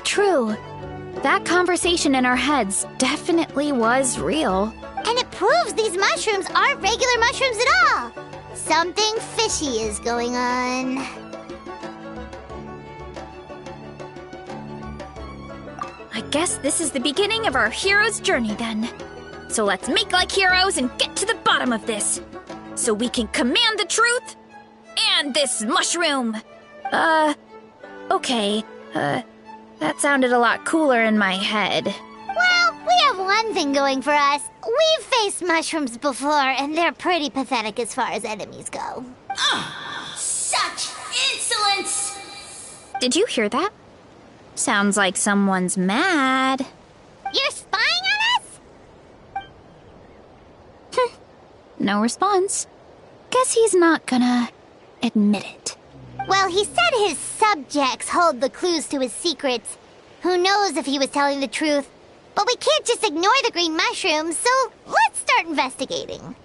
True. That conversation in our heads definitely was real. And it proves these mushrooms aren't regular mushrooms at all. Something fishy is going on. I guess this is the beginning of our hero's journey then. So let's make like heroes and get to the bottom of this. So we can command the truth and this mushroom. Okay. That sounded a lot cooler in my head. Well, we have one thing going for us. We've faced mushrooms before, and they're pretty pathetic as far as enemies go. Such insolence! Did you hear that? Sounds like someone's mad. You're spying on us? No response. Guess he's not gonna admit it. Well, he said his subjects hold the clues to his secrets. Who knows if he was telling the truth? But we can't just ignore the green mushrooms, so let's start investigating.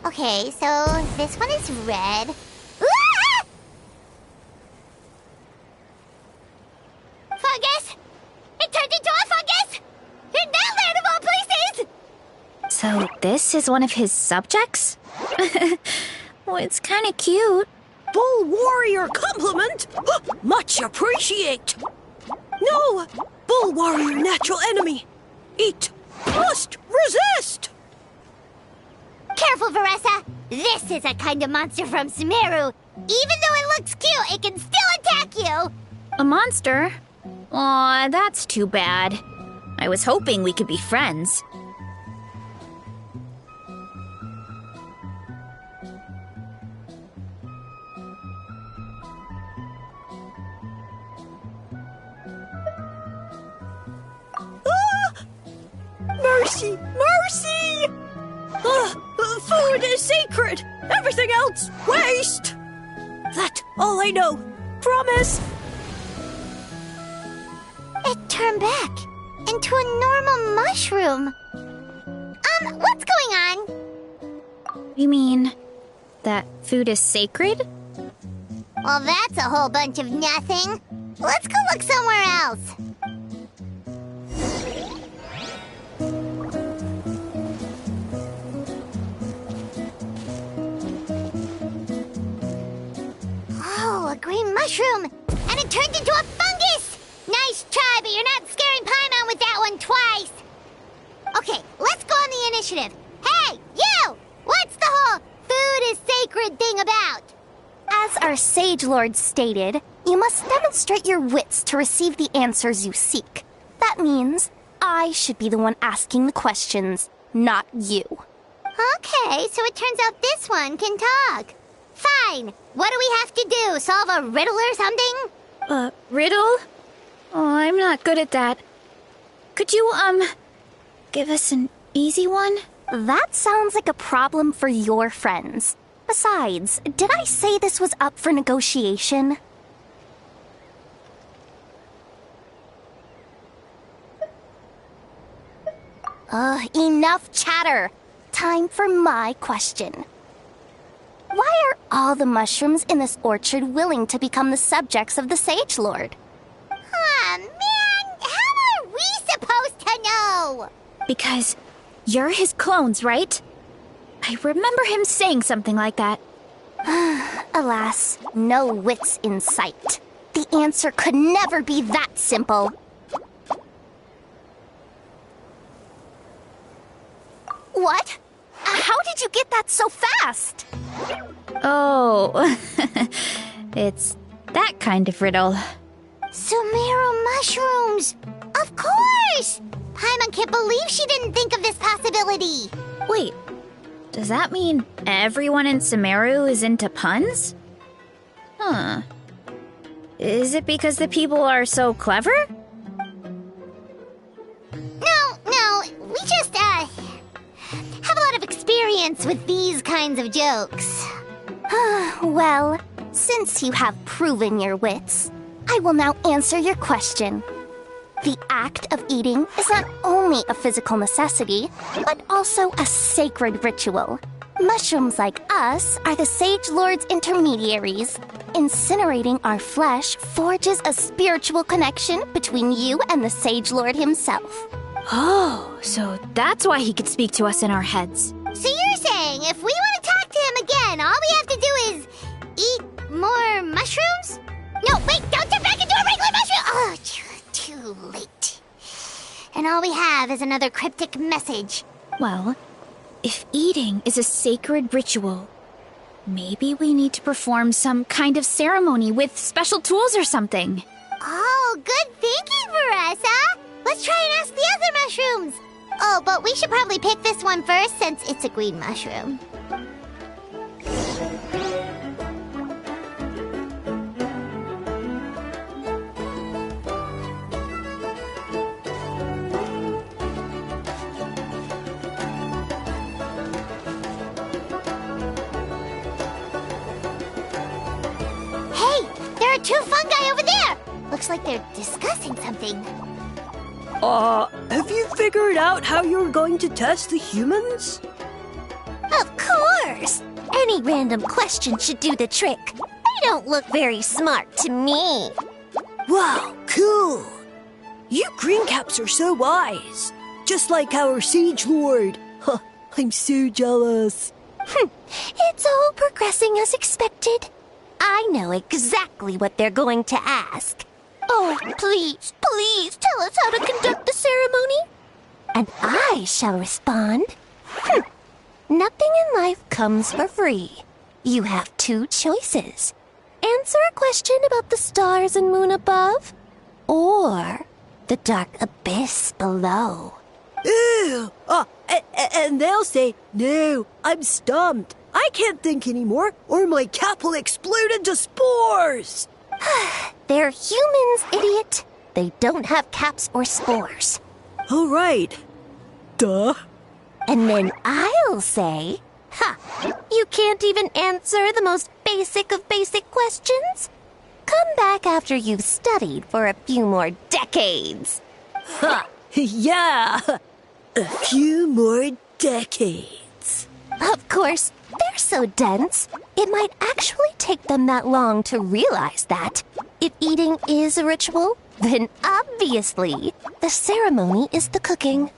Okay, so this one is red. Ah! Fungus! It turned into a fungus! In Natlan of all places! So this is one of his subjects? Well, it's kind of cute. Bull warrior compliment? Much appreciate. No, bull warrior natural enemy. Eat, must resist. Careful, Varesa! This is a kind of monster from Sumeru. Even though it looks cute, it can still attack you! A monster? Aw, that's too bad. I was hoping we could be friends. Mercy, mercy! Food is sacred. Everything else, waste. That's all I know. Promise. It turned back into a normal mushroom. What's going on? You mean that food is sacred? Well, that's a whole bunch of nothing. Let's go look somewhere else. mushroom, and it turned into a fungus! Nice try, but you're not scaring Paimon with that one twice. Okay, let's go on the initiative. Hey, you! What's the whole food is sacred thing about? As our Sage Lord stated, you must demonstrate your wits to receive the answers you seek. That means I should be the one asking the questions, not you. Okay, so it turns out this one can talk. Fine. What do we have to do? Solve a riddle or something? Riddle? Oh, I'm not good at that. Could you, give us an easy one? That sounds like a problem for your friends. Besides, did I say this was up for negotiation? Enough chatter. Time for my question. Why are all the mushrooms in this orchard willing to become the subjects of the Sage Lord? Man, how are we supposed to know? Because you're his clones, right? I remember him saying something like that. Alas, no wits in sight. The answer could never be that simple. What? How did you get that so fast? Oh, it's that kind of riddle. Sumeru mushrooms! Of course! Paimon can't believe she didn't think of this possibility. Wait, does that mean everyone in Sumeru is into puns? Huh. Is it because the people are so clever? No, we just, have a lot of experience with these kinds of jokes. Well, since you have proven your wits, I will now answer your question. The act of eating is not only a physical necessity, but also a sacred ritual. Mushrooms like us are the Sage Lord's intermediaries. Incinerating our flesh forges a spiritual connection between you and the Sage Lord himself. Oh, so that's why he could speak to us in our heads. So you're saying if we want to talk to him again, all we have to do is eat more mushrooms? No, wait, don't turn back into a regular mushroom! Oh, too late. And all we have is another cryptic message. Well, if eating is a sacred ritual, maybe we need to perform some kind of ceremony with special tools or something. Oh, good thinking, Varesa! Let's try and ask the other mushrooms! Oh, but we should probably pick this one first since it's a green mushroom. Hey, there are two fungi over there! Looks like they're discussing something. Have you figured out how you're going to test the humans? Of course! Any random question should do the trick. They don't look very smart to me. Wow, cool! You greencaps are so wise. Just like our Sage Lord. Huh, I'm so jealous. It's all progressing as expected. I know exactly what they're going to ask. Oh, please tell us how to conduct the ceremony. And I shall respond. Nothing in life comes for free. You have two choices. Answer a question about the stars and moon above, or the dark abyss below. Ew! And they'll say, no, I'm stumped. I can't think anymore, or my cap will explode into spores. They're humans, idiot. They don't have caps or spores. All right. Duh. And then I'll say, you can't even answer the most basic of basic questions? Come back after you've studied for a few more decades. Ha! Yeah! A few more decades. Of course, they're so dense, it might actually take them that long to realize that. If eating is a ritual, then obviously the ceremony is the cooking.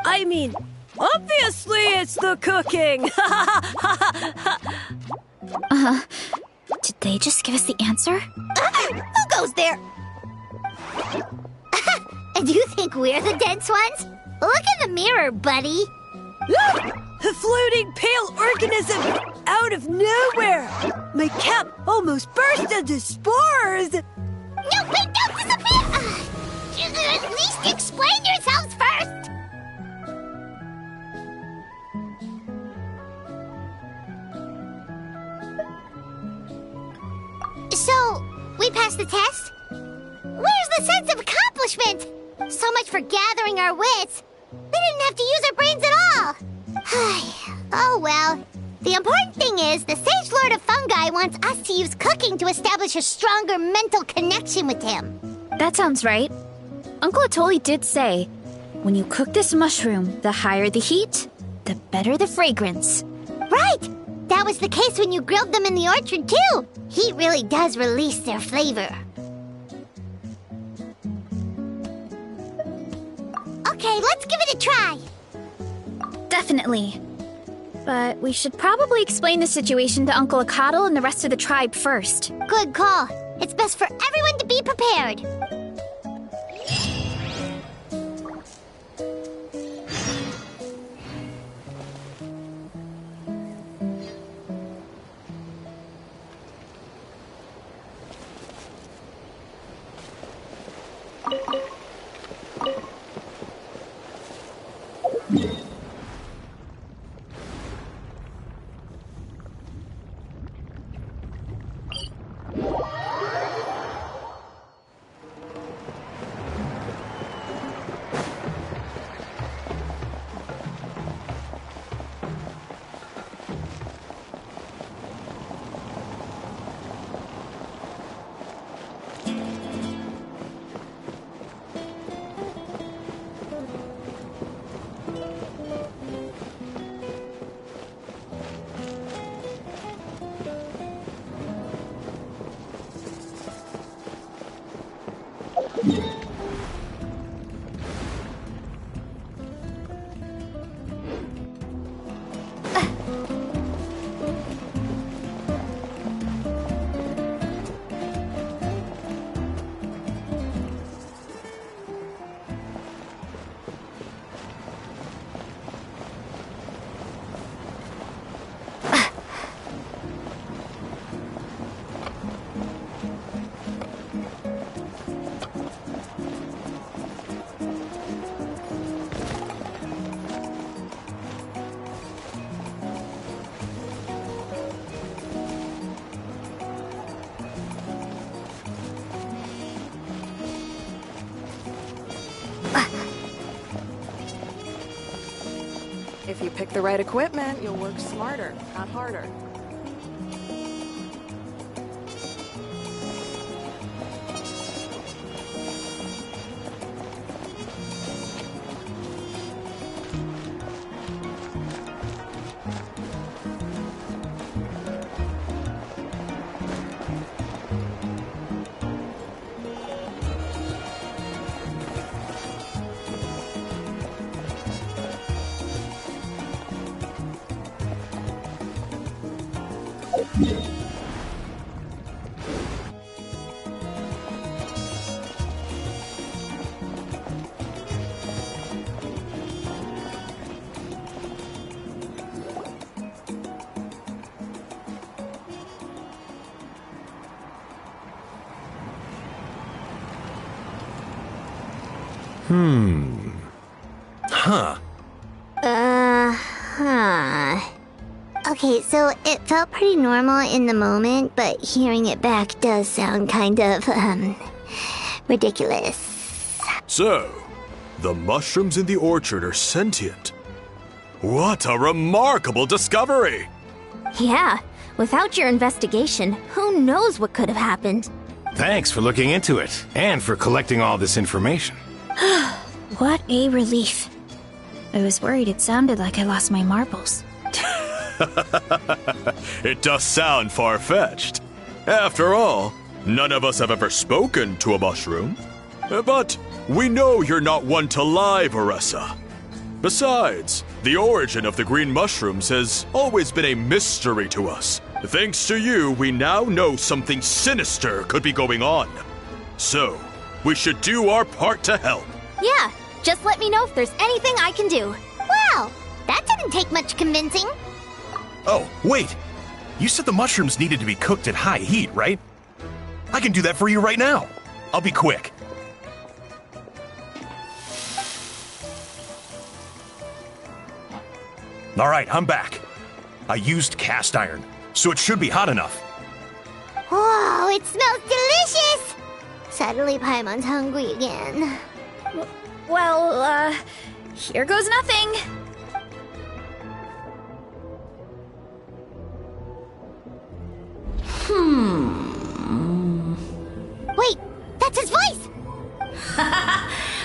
I mean, obviously it's the cooking! Did they just give us the answer? Who goes there? And you think we're the dense ones? Look in the mirror, buddy. A floating pale organism out of nowhere! My cap almost burst into spores! No, wait, don't disappear! At least explain yourselves first! So, we passed the test? Where's the sense of accomplishment? So much for gathering our wits. We didn't have to use our brains at all. Oh well. The important thing is, the Sage Lord of Fungi wants us to use cooking to establish a stronger mental connection with him. That sounds right. Uncle Atoli did say, when you cook this mushroom, the higher the heat, the better the fragrance. Right! That was the case when you grilled them in the orchard, too. Heat really does release their flavor. Okay, let's give it a try. Definitely. But we should probably explain the situation to Uncle Akatl and the rest of the tribe first. Good call. It's best for everyone to be prepared. If you pick the right equipment, you'll work smarter, not harder. Huh. Okay, so it felt pretty normal in the moment, but hearing it back does sound kind of, ridiculous. So, the mushrooms in the orchard are sentient. What a remarkable discovery! Yeah, without your investigation, who knows what could have happened? Thanks for looking into it, and for collecting all this information. What a relief. I was worried it sounded like I lost my marbles. It does sound far-fetched. After all, none of us have ever spoken to a mushroom. But we know you're not one to lie, Varesa. Besides, the origin of the green mushrooms has always been a mystery to us. Thanks to you, we now know something sinister could be going on. So, we should do our part to help. Yeah, just let me know if there's anything I can do. Wow, that didn't take much convincing. Oh, wait! You said the mushrooms needed to be cooked at high heat, right? I can do that for you right now. I'll be quick. All right, I'm back. I used cast iron, so it should be hot enough. Whoa, it smells delicious! Suddenly Paimon's hungry again. Well, here goes nothing. Wait, that's his voice!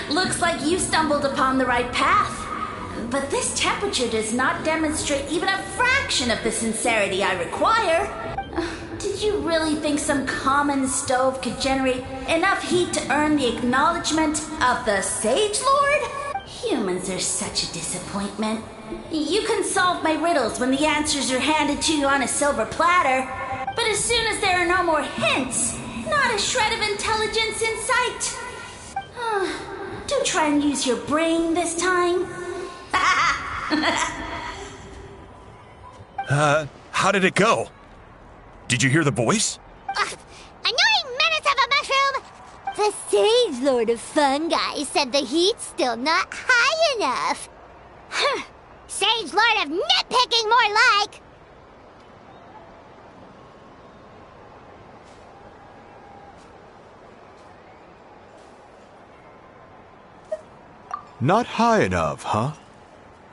Looks like you stumbled upon the right path. But this temperature does not demonstrate even a fraction of the sincerity I require. Did you really think some common stove could generate enough heat to earn the acknowledgement of the Sage Lord? Humans are such a disappointment. You can solve my riddles when the answers are handed to you on a silver platter. But as soon as there are no more hints, not a shred of intelligence in sight. Do try and use your brain this time. How did it go? Did you hear the voice? Annoying menace of a mushroom! The Sage Lord of Fungi said the heat's still not high enough. Sage Lord of nitpicking, more like! Not high enough, huh?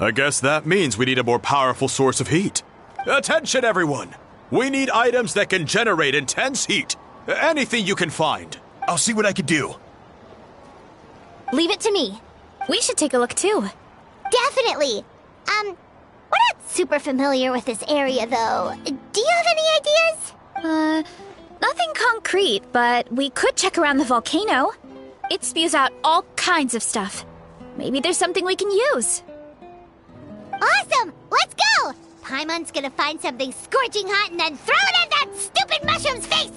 I guess that means we need a more powerful source of heat. Attention, everyone! We need items that can generate intense heat. Anything you can find. I'll see what I can do. Leave it to me. We should take a look too. Definitely! We're not super familiar with this area, though. Do you have any ideas? Nothing concrete, but we could check around the volcano. It spews out all kinds of stuff. Maybe there's something we can use. Awesome! Let's go! Paimon's gonna find something scorching hot and then throw it at that stupid mushroom's face!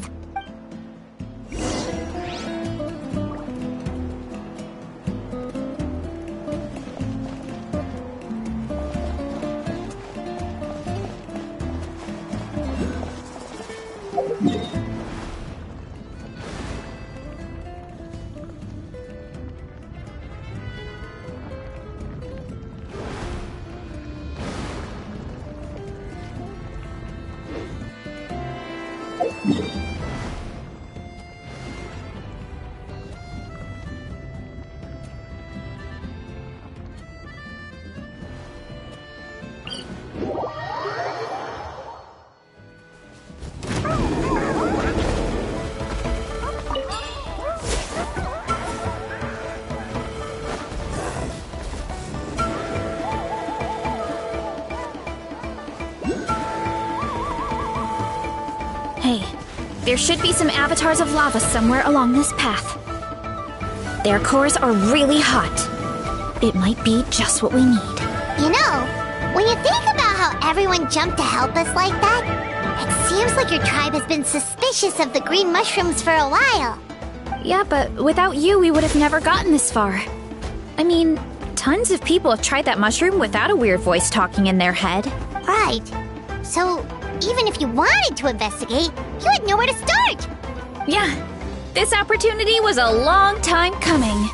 Hey, there should be some avatars of lava somewhere along this path. Their cores are really hot. It might be just what we need. You know, when you think about how everyone jumped to help us like that, it seems like your tribe has been suspicious of the green mushrooms for a while. Yeah, but without you, we would have never gotten this far. I mean, tons of people have tried that mushroom without a weird voice talking in their head. Right. So, even if you wanted to investigate, you had nowhere to start. Yeah, this opportunity was a long time coming.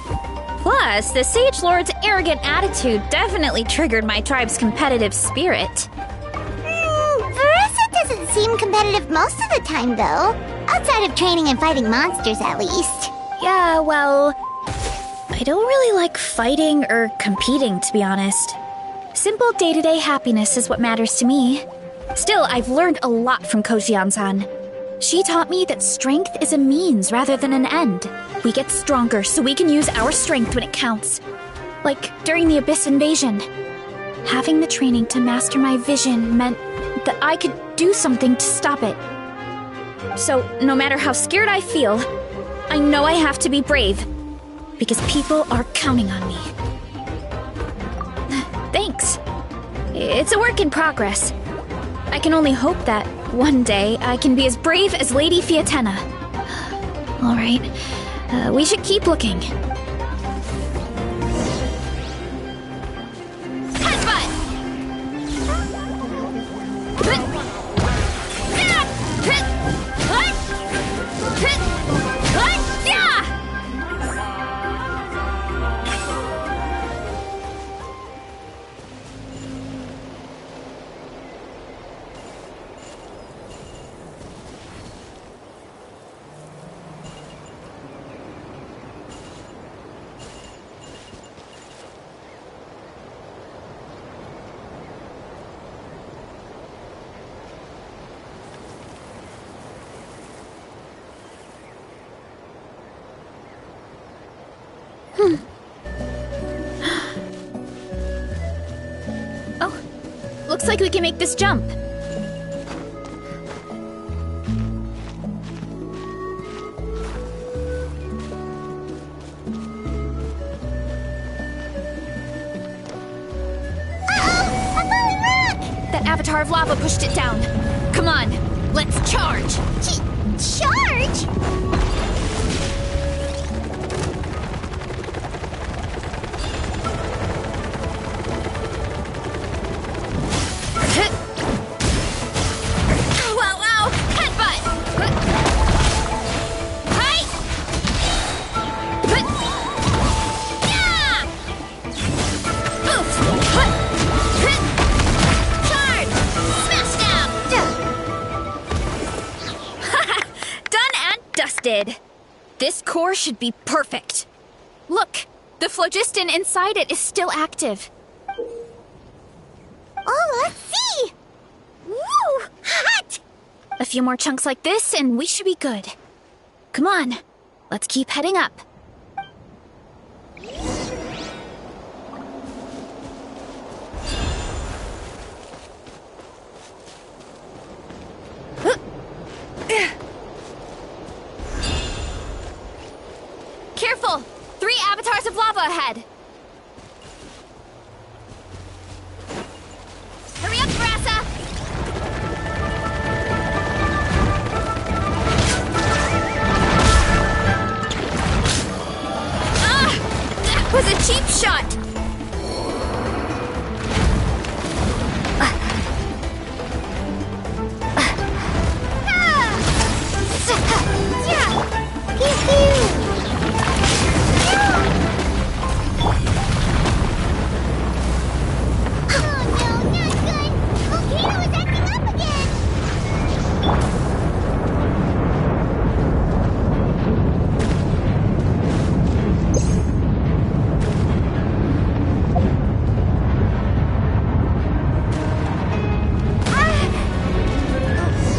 Plus, the Sage Lord's arrogant attitude definitely triggered my tribe's competitive spirit. Varesa doesn't seem competitive most of the time, though. Outside of training and fighting monsters, at least. Yeah, well, I don't really like fighting or competing, to be honest. Simple day-to-day happiness is what matters to me. Still, I've learned a lot from Kojian-san. She taught me that strength is a means rather than an end. We get stronger so we can use our strength when it counts. Like during the Abyss invasion. Having the training to master my vision meant that I could do something to stop it. So, no matter how scared I feel, I know I have to be brave. Because people are counting on me. Thanks. It's a work in progress. I can only hope that One day, I can be as brave as Lady Fiatenna. Alright, we should keep looking. Headbutt! Oh, looks like we can make this jump. That avatar of lava pushed it down. Come on, let's charge! Charge? Wow, wow! Headbutt! Hi! Yeah! Boot! Charge! Smash down! Done and dusted. This core should be perfect. Look, the phlogiston inside it is still active. Oh, let's see! Woo! Hot! A few more chunks like this, and we should be good. Come on, let's keep heading up. Careful! 3 avatars of lava ahead! Hurry up, Varesa! That was a cheap shot!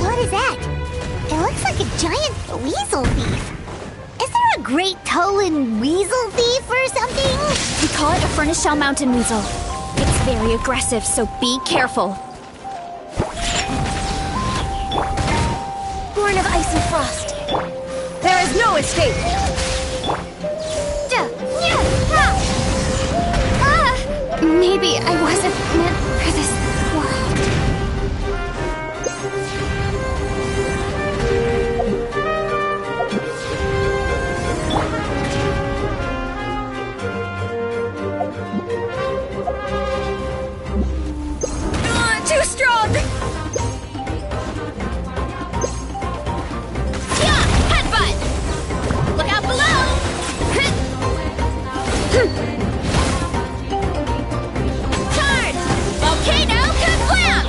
What is that? It looks like a giant weasel thief. Is there a great Tolan weasel thief or something? We call it a furnace shell mountain weasel. It's very aggressive, so be careful. Born of ice and frost. There is no escape. Maybe I wasn't meant for this world. Too strong! Yeah! Headbutt! Look out below! Charge! Volcano kablam!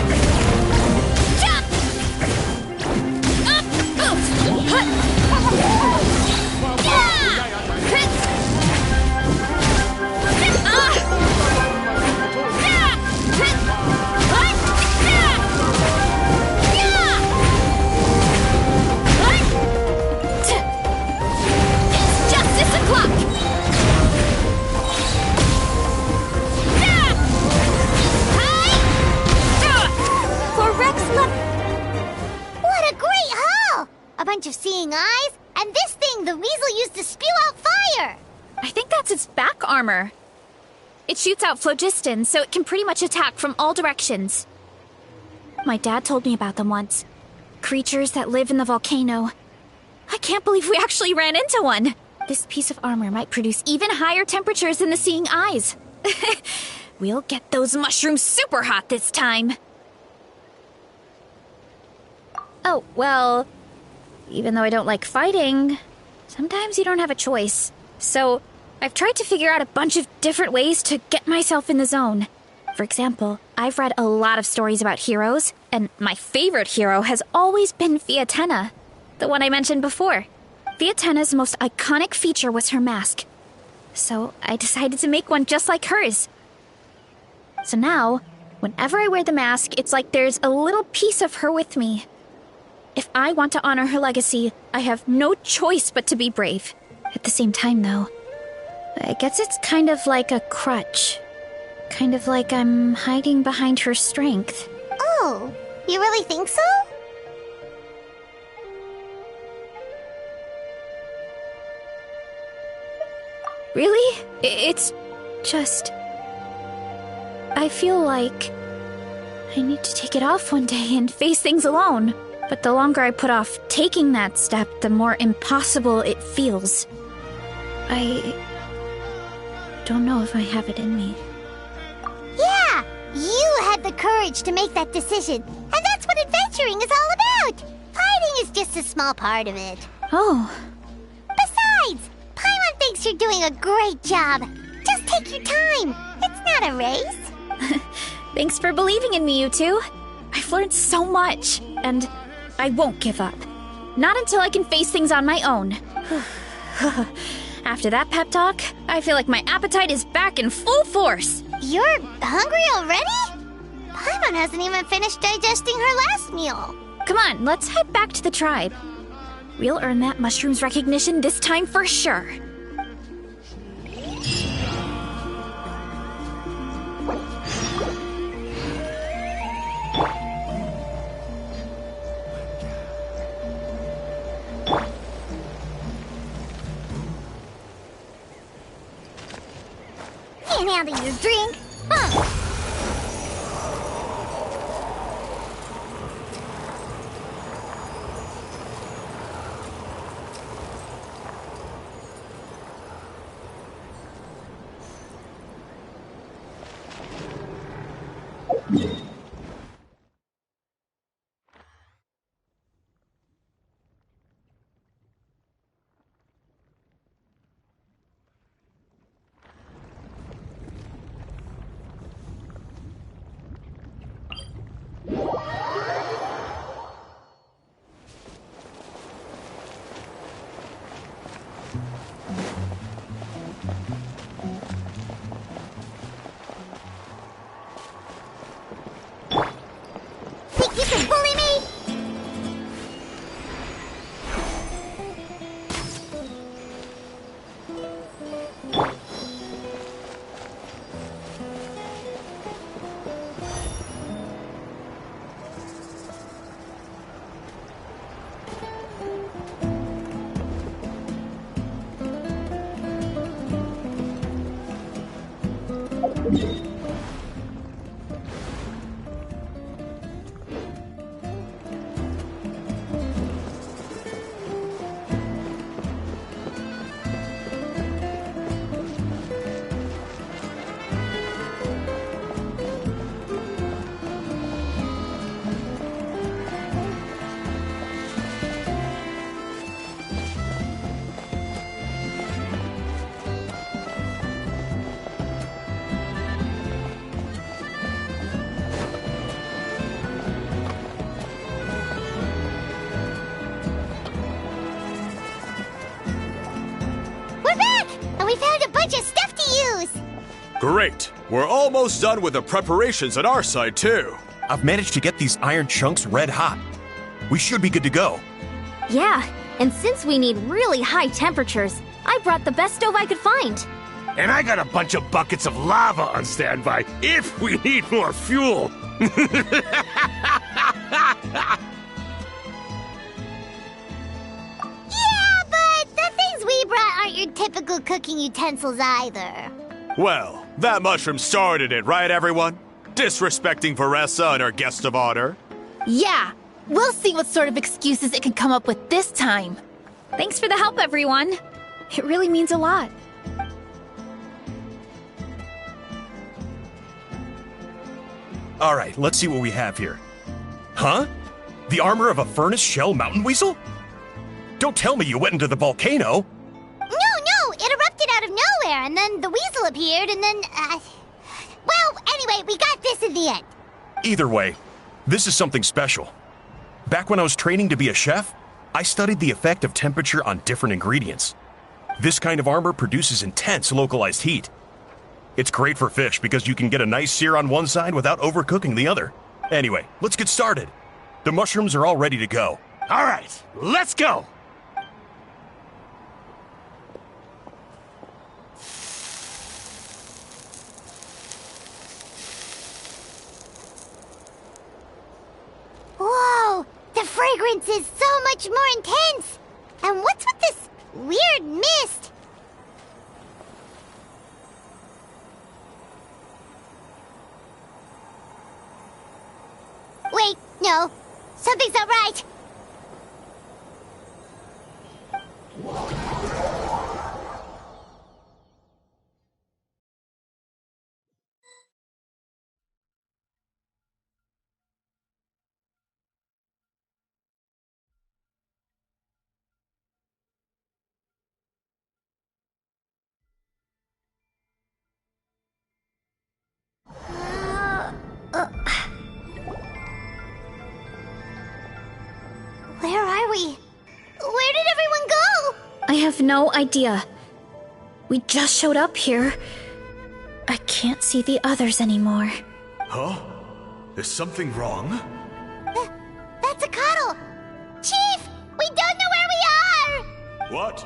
Jump! Up! Boot! Yeah! It's justice o'clock! What a great haul! A bunch of seeing eyes, and this thing the weasel used to spew out fire! I think that's its back armor. It shoots out phlogiston, so it can pretty much attack from all directions. My dad told me about them once. creatures that live in the volcano. I can't believe we actually ran into one. This piece of armor might produce even higher temperatures than the seeing eyes. We'll get those mushrooms super hot this time. Oh, well, even though I don't like fighting, sometimes you don't have a choice. So, I've tried to figure out a bunch of different ways to get myself in the zone. For example, I've read a lot of stories about heroes, and my favorite hero has always been Fiatenna, the one I mentioned before. Fiatenna's most iconic feature was her mask. So, I decided to make one just like hers. So now, whenever I wear the mask, it's like there's a little piece of her with me. If I want to honor her legacy, I have no choice but to be brave. At the same time, though, I guess it's kind of like a crutch. Kind of like I'm hiding behind her strength. Oh, you really think so? Really? It's just... I feel like I need to take it off one day and face things alone. But the longer I put off taking that step, the more impossible it feels. I don't know if I have it in me. Yeah, you had the courage to make that decision. And that's what adventuring is all about. Fighting is just a small part of it. Oh. Besides, Paimon thinks you're doing a great job. Just take your time. It's not a race. Thanks for believing in me, you two. I've learned so much, and I won't give up. Not until I can face things on my own. After that pep talk, I feel like my appetite is back in full force. You're hungry already? Paimon hasn't even finished digesting her last meal. Come on, let's head back to the tribe. We'll earn that mushroom's recognition this time for sure. Can't handle your drink? Huh. Think you can bully me? We're back! And we found a bunch of stuff to use! Great! We're almost done with the preparations on our side, too. I've managed to get these iron chunks red hot. We should be good to go. Yeah, and since we need really high temperatures, I brought the best stove I could find. And I got a bunch of buckets of lava on standby if we need more fuel. Yeah, but the things we brought aren't your typical cooking utensils either. Well, that mushroom started it, right, everyone? Disrespecting Varesa and her guest of honor. Yeah, We'll see what sort of excuses it can come up with this time. Thanks for the help, everyone. It really means a lot. All right, let's see what we have here. Huh? The armor of a furnace shell mountain weasel? Don't tell me you went into the volcano. No, it erupted out of nowhere, and then the weasel appeared, and then, well, anyway, we got this in the end. Either way, this is something special. Back when I was training to be a chef, I studied the effect of temperature on different ingredients. This kind of armor produces intense localized heat. It's great for fish because you can get a nice sear on one side without overcooking the other. Anyway, let's get started. The mushrooms are all ready to go. All right, let's go! Whoa! The fragrance is so much more intense! And what's with this weird mist? Wait, no. Something's not right. Where are we? Where did everyone go? I have no idea. We just showed up here. I can't see the others anymore. Huh? Is something wrong? That's a cuddle! Chief! We don't know where we are! What?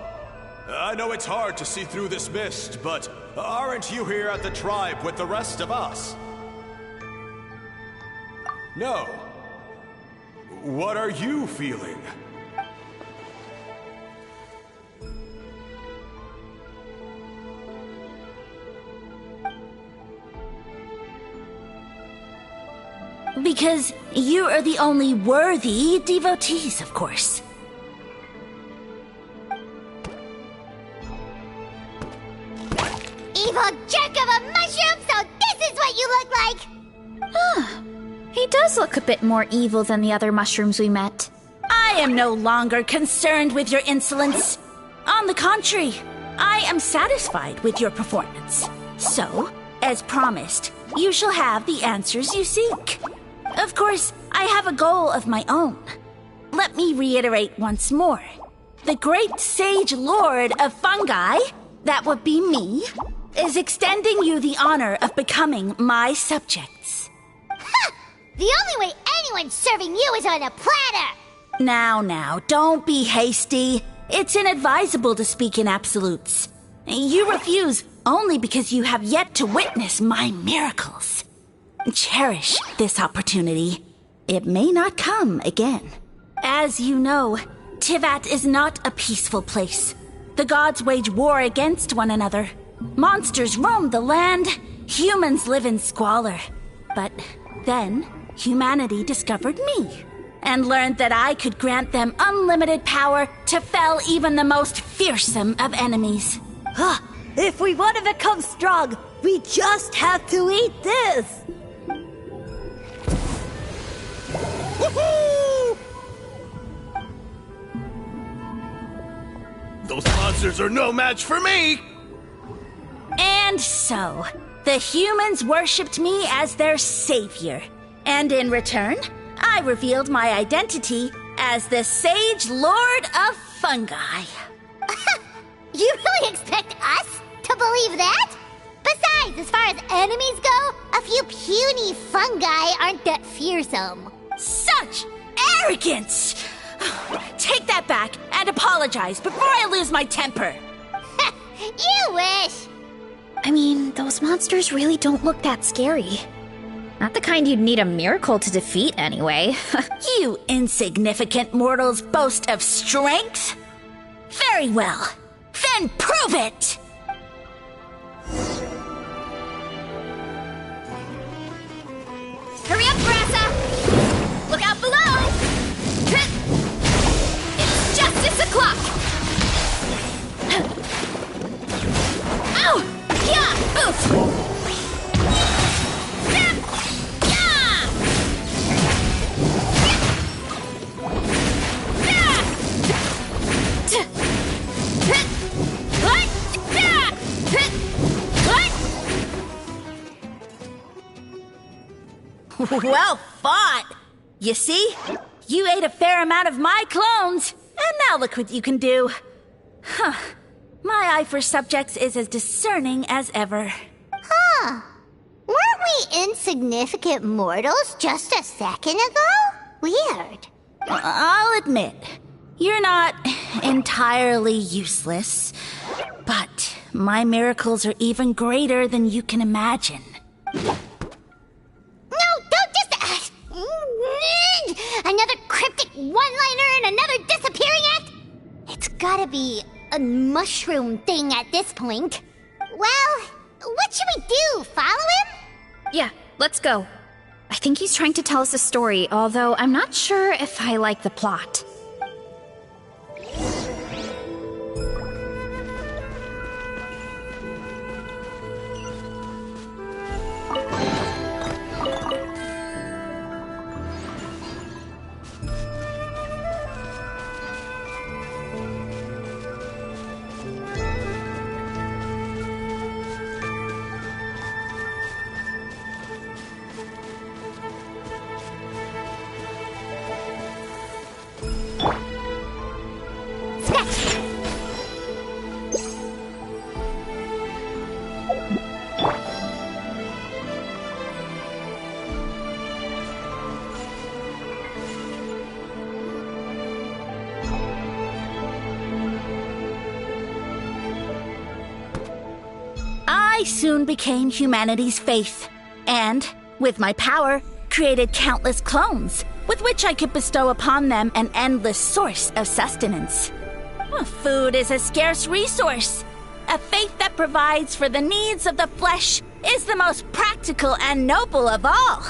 I know it's hard to see through this mist, but aren't you here at the tribe with the rest of us? No. What are you feeling? Because you are the only worthy devotees, of course. Evil jerk of a mushroom, so this is what you look like! He does look a bit more evil than the other mushrooms we met. I am no longer concerned with your insolence. On the contrary, I am satisfied with your performance. So, as promised, you shall have the answers you seek. Of course, I have a goal of my own. Let me reiterate once more. The great sage lord of fungi, that would be me, is extending you the honor of becoming my subjects. The only way anyone's serving you is on a platter! Now, don't be hasty. It's inadvisable to speak in absolutes. You refuse only because you have yet to witness my miracles. Cherish this opportunity. It may not come again. As you know, Tivat is not a peaceful place. The gods wage war against one another. Monsters roam the land. Humans live in squalor. But then, humanity discovered me and learned that I could grant them unlimited power to fell even the most fearsome of enemies. If we want to become strong, we just have to eat this! Woohoo! Those monsters are no match for me! And so, the humans worshipped me as their savior. And in return, I revealed my identity as the Sage Lord of Fungi. You really expect us to believe that? Besides, as far as enemies go, a few puny fungi aren't that fearsome. Such arrogance! Take that back and apologize before I lose my temper. You wish! I mean, those monsters really don't look that scary. Not the kind you'd need a miracle to defeat, anyway. You insignificant mortals boast of strength? Very well. Then prove it! Hurry up, Varesa! Look out below! Well fought! You see? You ate a fair amount of my clones, and now look what you can do. Huh. My eye for subjects is as discerning as ever. Huh. Weren't we insignificant mortals just a second ago? Weird. I'll admit, you're not entirely useless, but my miracles are even greater than you can imagine. No, don't just... another cryptic one-liner and another disappearing act? It's gotta be a mushroom thing at this point. Well, what should we do? Follow him? Yeah, let's go. I think he's trying to tell us a story, although I'm not sure if I like the plot. I soon became humanity's faith, and, with my power, created countless clones, with which I could bestow upon them an endless source of sustenance. Food is a scarce resource. A faith that provides for the needs of the flesh is the most practical and noble of all.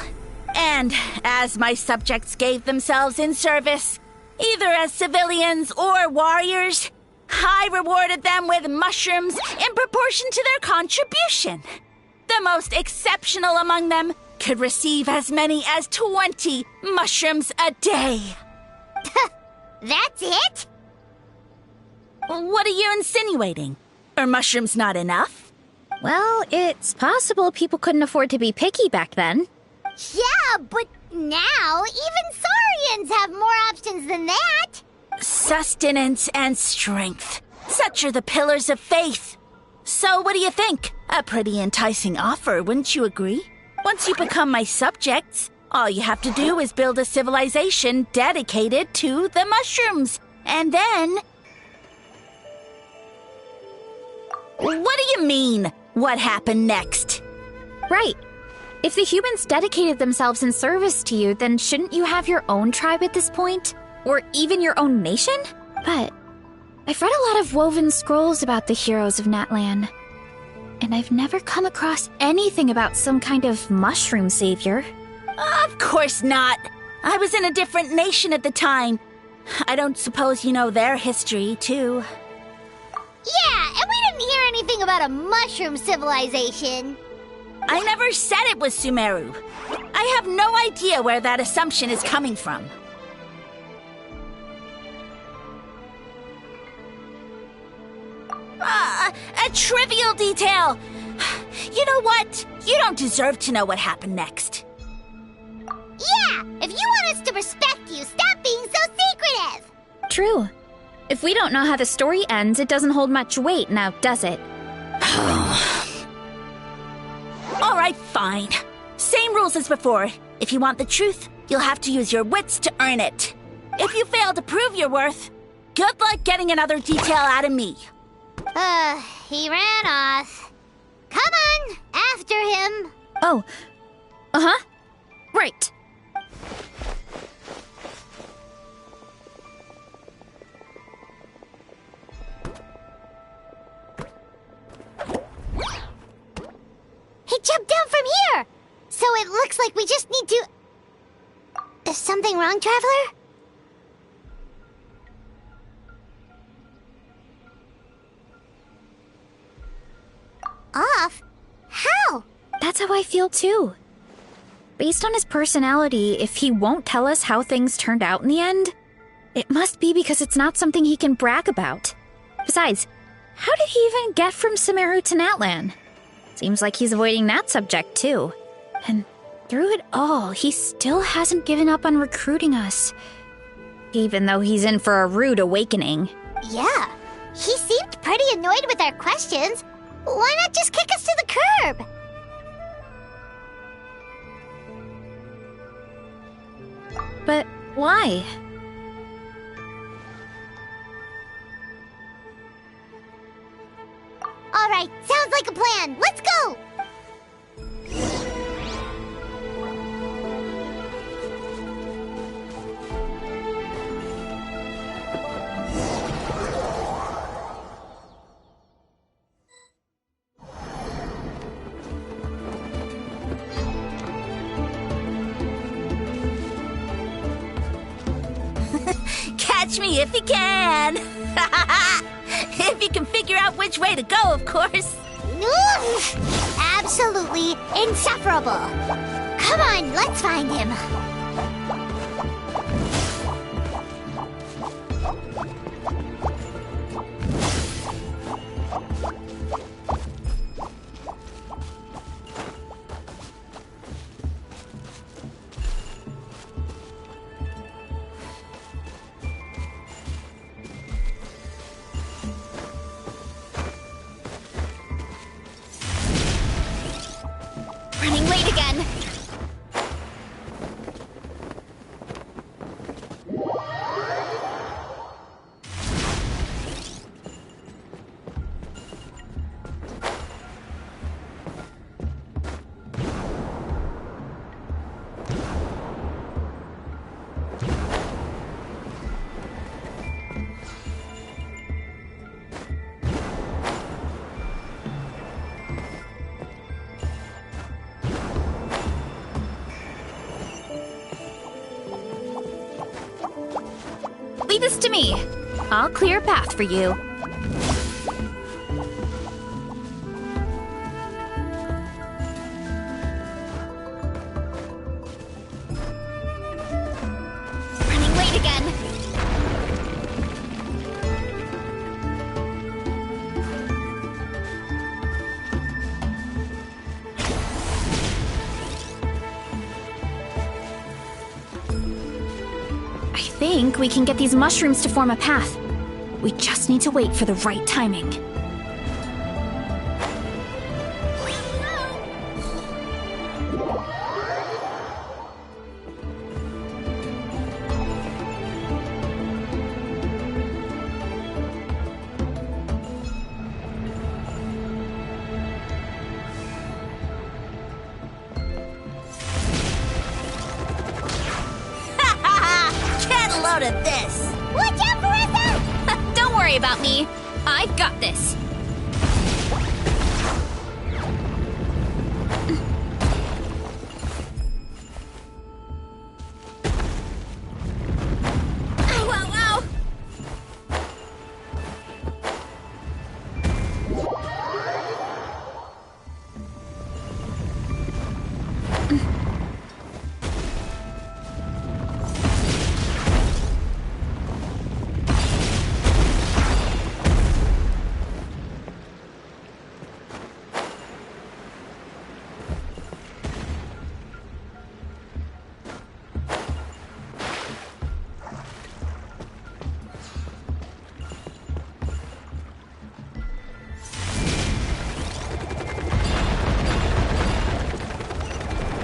And as my subjects gave themselves in service, either as civilians or warriors, I rewarded them with mushrooms in proportion to their contribution. The most exceptional among them could receive as many as 20 mushrooms a day. That's it? What are you insinuating? Are mushrooms not enough? Well, it's possible people couldn't afford to be picky back then. Yeah, but now even Saurians have more options than that. Sustenance and strength. Such are the pillars of faith. So what do you think? A pretty enticing offer, wouldn't you agree? Once you become my subjects, all you have to do is build a civilization dedicated to the mushrooms. And then... What do you mean, what happened next? Right. If the humans dedicated themselves in service to you, then shouldn't you have your own tribe at this point? Or even your own nation? But I've read a lot of woven scrolls about the heroes of Natlan, and I've never come across anything about some kind of mushroom savior. Of course not. I was in a different nation at the time. I don't suppose you know their history, too. Yeah, and we didn't hear anything about a mushroom civilization. I never said it was Sumeru. I have no idea where that assumption is coming from. A trivial detail! You know what? You don't deserve to know what happened next. Yeah, if you want us to respect you, stop being so secretive! True. If we don't know how the story ends, it doesn't hold much weight now, does it? All right, fine. Same rules as before. If you want the truth, you'll have to use your wits to earn it. If you fail to prove your worth, good luck getting another detail out of me. He ran off. Come on, after him. Oh. Uh-huh. Right. He jumped down from here! So it looks like we just need to... Is something wrong, Traveler? Off? How? That's how I feel too. Based on his personality, if he won't tell us how things turned out in the end, it must be because it's not something he can brag about. Besides, how did he even get from Sumeru to Natlan? Seems like he's avoiding that subject too. And Through it all, he still hasn't given up on recruiting us. Even though he's in for a rude awakening. Yeah, he seemed pretty annoyed with our questions. Why not just kick us to the curb? But why? All right, sounds like a plan. Let's go! Catch me if you can! If you can figure out which way to go, of course. Absolutely insufferable. Come on, let's find him. Running late again. Leave this to me. I'll clear a path for you. Running late again. I think we can get these mushrooms to form a path. We just need to wait for the right timing. Load of this. Watch out, Varesa! Don't worry about me. I've got this. Ow, ow, ow!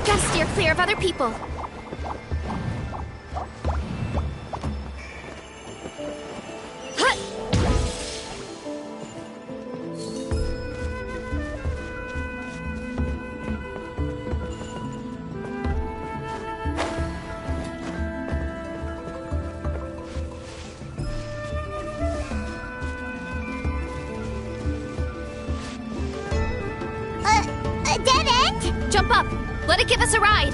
Gotta steer clear of other people. A dead end? Jump up. Let it give us a ride.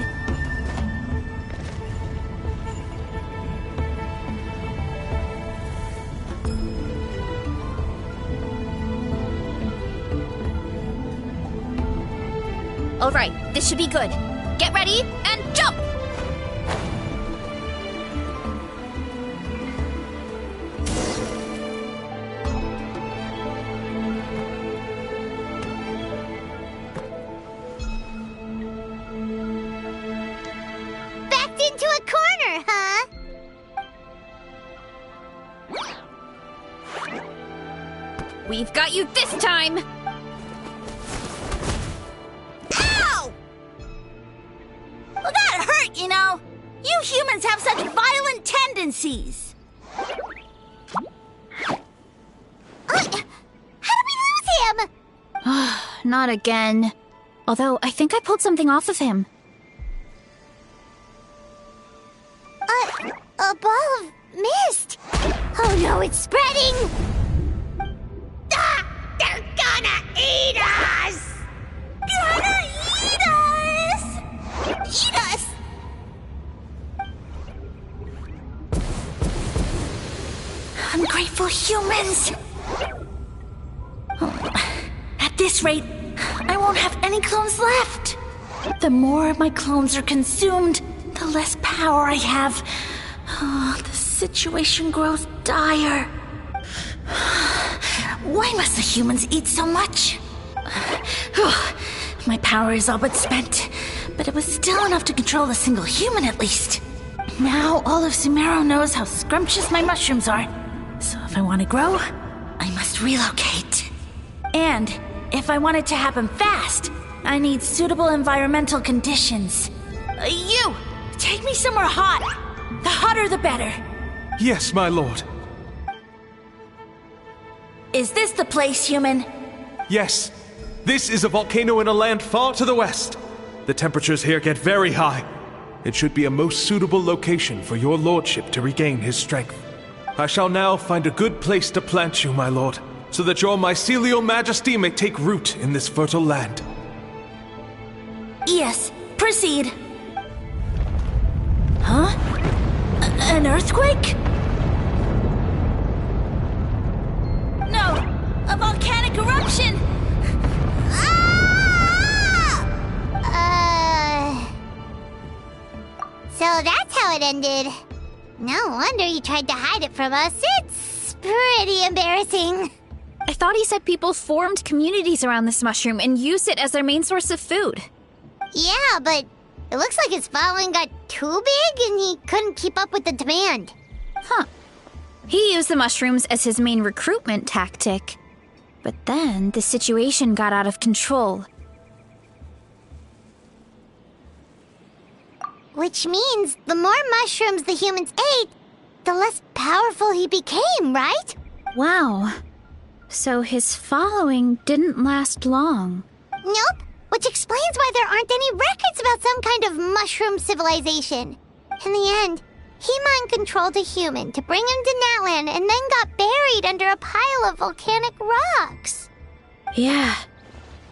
All right, this should be good. Get ready and jump! We've got you this time! Ow! Well, that hurt, you know. You humans have such violent tendencies. How did we lose him? Not again. Although, I think I pulled something off of him. A ball of mist. Oh no, it's spreading! Ah! They're gonna eat us! Gonna eat us! Eat us! Ungrateful humans! At this rate, I won't have any clones left. The more my clones are consumed, the less power I have. Oh, the situation grows dire. Why must the humans eat so much? My power is all but spent, but it was still enough to control a single human at least. Now all of Sumeru knows how scrumptious my mushrooms are. So if I want to grow, I must relocate. And if I want it to happen fast, I need suitable environmental conditions. You! Take me somewhere hot. The hotter the better. Yes, my lord. Is this the place, human? Yes. This is a volcano in a land far to the west. The temperatures here get very high. It should be a most suitable location for your lordship to regain his strength. I shall now find a good place to plant you, my lord, so that your mycelial majesty may take root in this fertile land. Yes, proceed. Huh? An earthquake? No! A volcanic eruption! So that's how it ended. No wonder he tried to hide it from us. It's pretty embarrassing. I thought he said people formed communities around this mushroom and used it as their main source of food. Yeah, but it looks like his following got too big and he couldn't keep up with the demand. Huh. He used the mushrooms as his main recruitment tactic. But then the situation got out of control. Which means the more mushrooms the humans ate, the less powerful he became, right? Wow. So his following didn't last long. Nope. Which explains why there aren't any records about some kind of mushroom civilization. In the end, he mind-controlled a human to bring him to Natlan and then got buried under a pile of volcanic rocks. Yeah.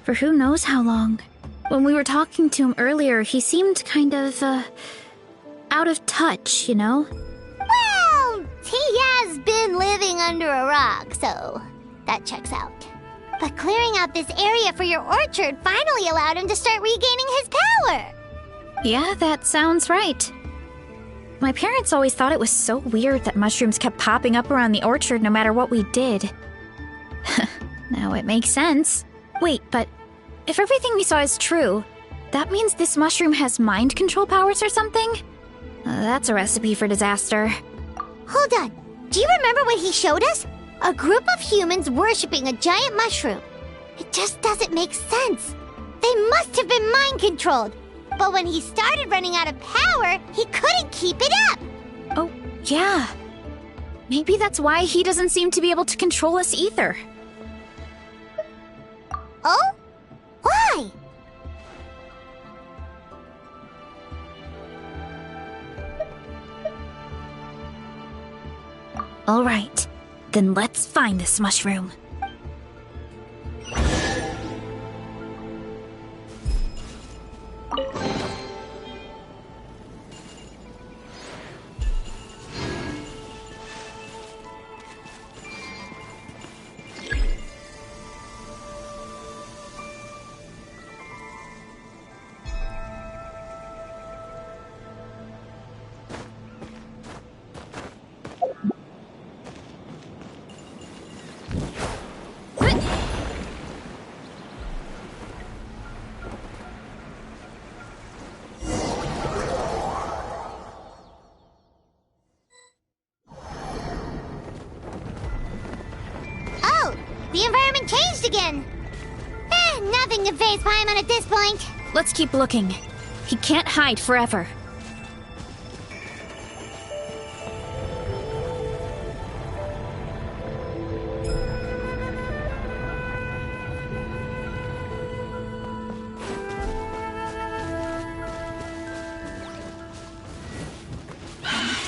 For who knows how long. When we were talking to him earlier, he seemed kind of, out of touch, you know? Well, he has been living under a rock, so that checks out. But clearing out this area for your orchard finally allowed him to start regaining his power. Yeah, that sounds right. My parents always thought it was so weird that mushrooms kept popping up around the orchard no matter what we did. Now it makes sense. Wait, but if everything we saw is true, that means this mushroom has mind control powers or something? That's a recipe for disaster. Hold on. Do you remember what he showed us? A group of humans worshipping a giant mushroom. It just doesn't make sense. They must have been mind-controlled. But when he started running out of power, he couldn't keep it up. Oh, yeah. Maybe that's why he doesn't seem to be able to control us either. Oh? Why? All right. Then let's find this mushroom. The environment changed again. Nothing to phase Paimon at this point. Let's keep looking. He can't hide forever.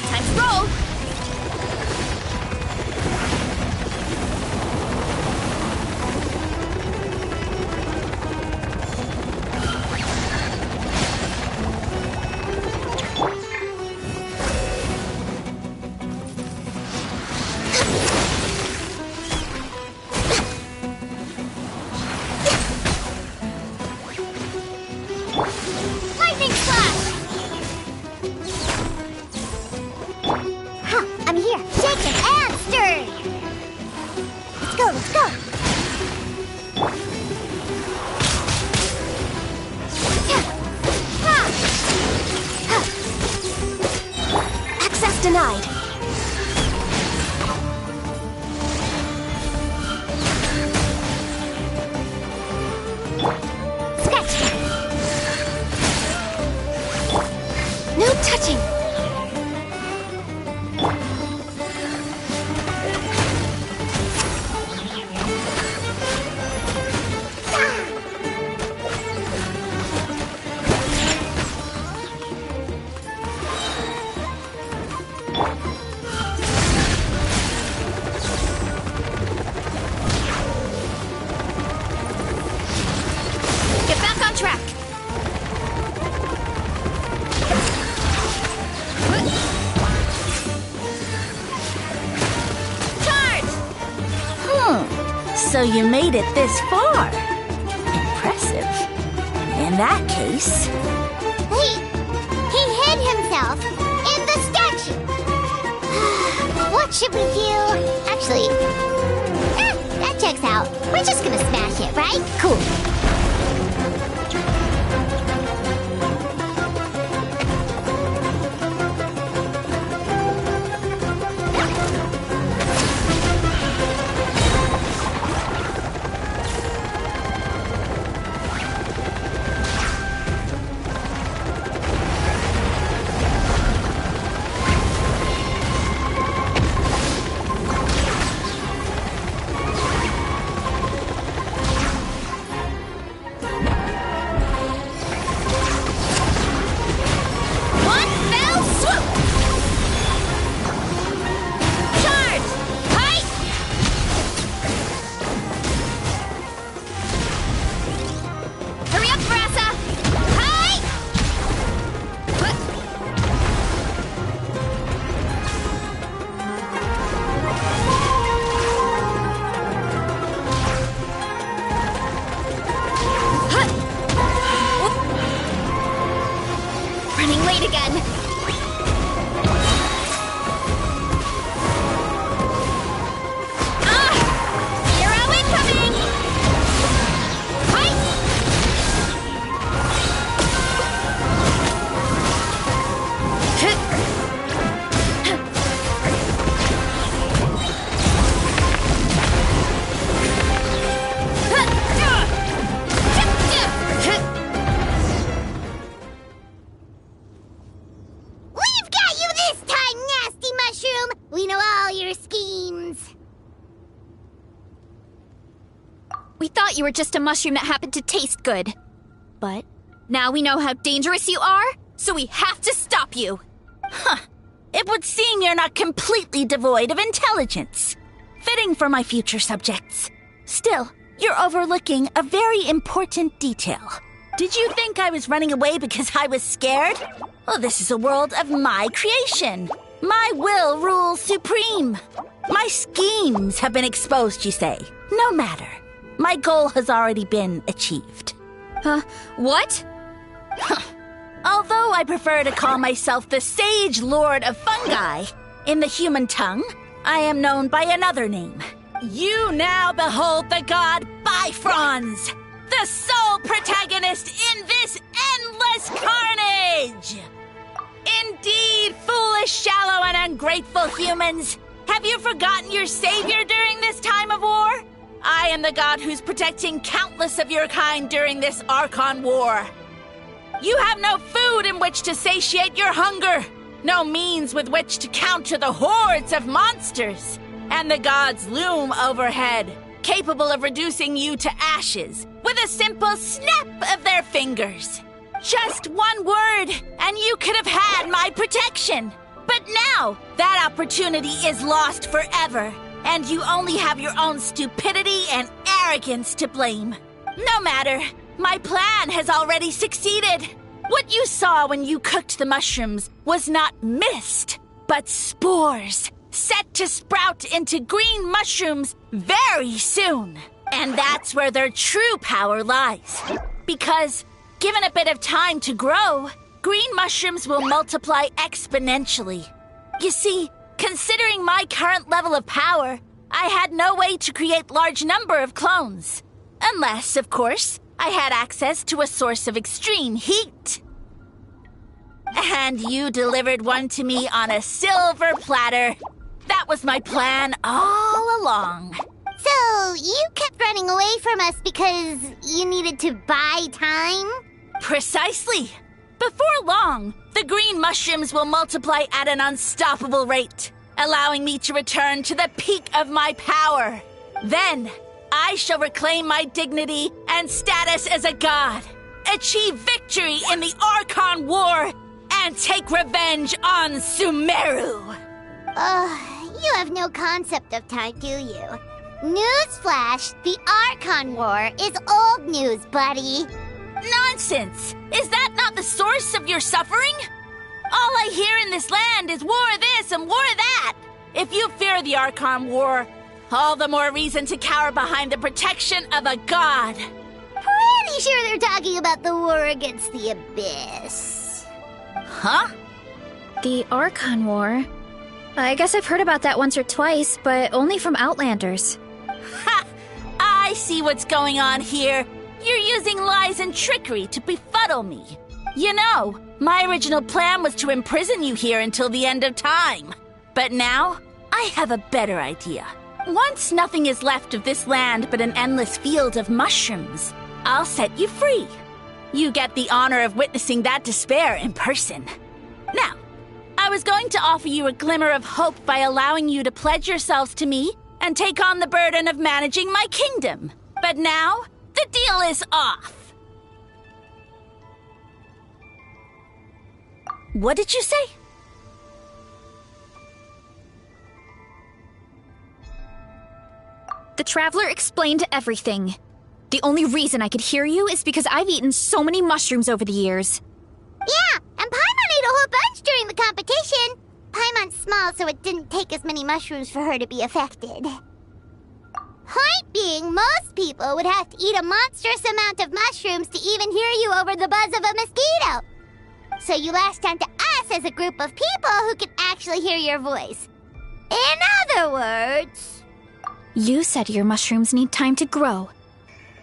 Time to roll! Lightning slash! I'm here, shaken and stirred! Let's go, let's go! Access denied. Scratch that! No touching. Get back on track! Charge! So you made it this far. Impressive. In that case... He hid himself in the statue! What should we do? Actually, that checks out. We're just gonna smash it, right? Cool. One fell swoop! Charge! Height! Hurry up, Varesa! Height! Running late again. Hero incoming! Height! We've got you this time, nasty mushroom! We know all your schemes. We thought you were just a mushroom that happened to taste good. But now we know how dangerous you are, so we have to stop you. It would seem you're not completely devoid of intelligence. Fitting for my future subjects. Still, you're overlooking a very important detail. Did you think I was running away because I was scared? Well, this is a world of my creation. My will rules supreme. My schemes have been exposed, you say. No matter. My goal has already been achieved. What? Although I prefer to call myself the Sage Lord of Fungi, in the human tongue, I am known by another name. You now behold the god Bifrons, the sole protagonist in this endless carnage! Indeed, foolish, shallow, and ungrateful humans! Have you forgotten your savior during this time of war? I am the god who's protecting countless of your kind during this Archon War. You have no food in which to satiate your hunger, no means with which to counter the hordes of monsters, and the gods loom overhead, capable of reducing you to ashes with a simple snap of their fingers. Just one word, and you could have had my protection. But now, that opportunity is lost forever, and you only have your own stupidity and arrogance to blame. No matter, my plan has already succeeded. What you saw when you cooked the mushrooms was not mist, but spores, set to sprout into green mushrooms very soon. And that's where their true power lies. Because, given a bit of time to grow, green mushrooms will multiply exponentially. You see, considering my current level of power, I had no way to create large number of clones. Unless, of course, I had access to a source of extreme heat. And you delivered one to me on a silver platter. That was my plan all along. So, you kept running away from us because you needed to buy time? Precisely. Before long, the green mushrooms will multiply at an unstoppable rate, allowing me to return to the peak of my power. Then, I shall reclaim my dignity and status as a god, achieve victory in the Archon War, and take revenge on Sumeru. You have no concept of time, do you? Newsflash, the Archon War is old news, buddy. Nonsense! Is that not the source of your suffering? All I hear in this land is war this and war that. If you fear the Archon War, all the more reason to cower behind the protection of a god. Pretty sure they're talking about the war against the Abyss. Huh? The Archon War? I guess I've heard about that once or twice, but only from Outlanders. Ha! I see what's going on here. You're using lies and trickery to befuddle me. You know, my original plan was to imprison you here until the end of time. But now, I have a better idea. Once nothing is left of this land but an endless field of mushrooms, I'll set you free. You get the honor of witnessing that despair in person. Now, I was going to offer you a glimmer of hope by allowing you to pledge yourselves to me and take on the burden of managing my kingdom. But now, the deal is off. What did you say? The Traveler explained everything. The only reason I could hear you is because I've eaten so many mushrooms over the years. Yeah, and Paimon ate a whole bunch during the competition. Paimon's small, so it didn't take as many mushrooms for her to be affected. Point being, most people would have to eat a monstrous amount of mushrooms to even hear you over the buzz of a mosquito. So you latched onto us as a group of people who can actually hear your voice. In other words... You said your mushrooms need time to grow,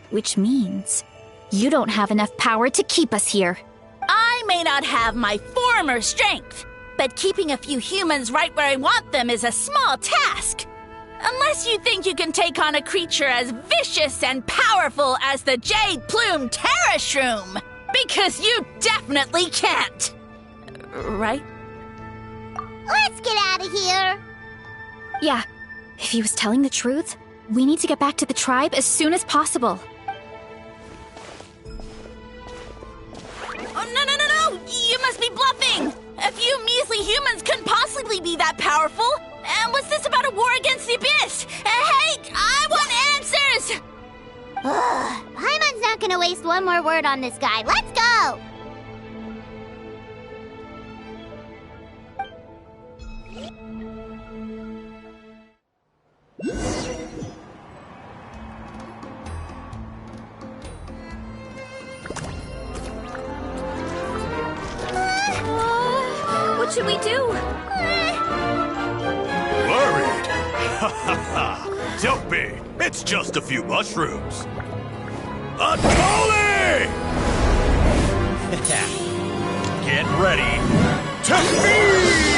which means you don't have enough power to keep us here. I may not have my former strength, but keeping a few humans right where I want them is a small task. Unless you think you can take on a creature as vicious and powerful as the Jade-Plume Terrashroom. Because you definitely can't. Right? Let's get out of here. Yeah, if he was telling the truth, we need to get back to the tribe as soon as possible. Oh, no! You must be bluffing! A few measly humans couldn't possibly be that powerful. And what's this about a war against the Abyss? Hey, I want answers! Paimon's not gonna waste one more word on this guy. Let's go! What should we do? Worried? Ha ha ha! Don't be! It's just a few mushrooms. Atoli! Get ready to feast!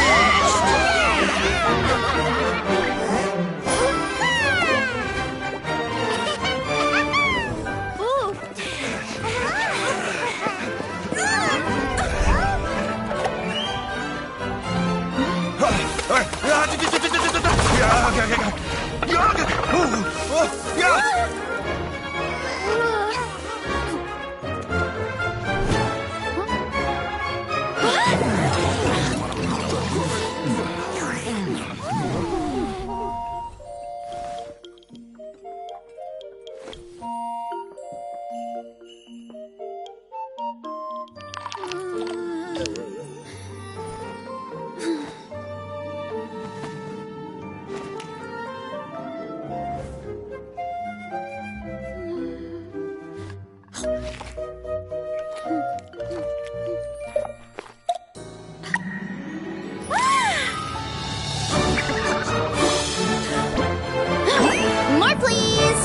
More, please!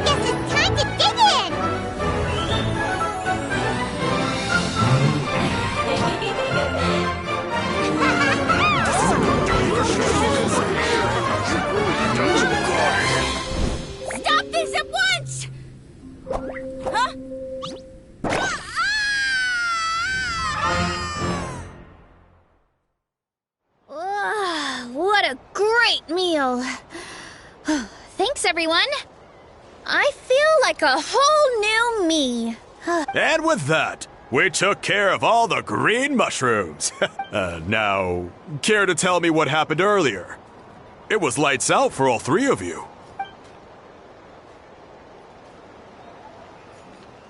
Guess it's time to dig in! Stop this at once! Huh? What a great meal! Thanks, everyone. I feel like a whole new me. And with that, we took care of all the green mushrooms. Now, care to tell me what happened earlier? It was lights out for all three of you.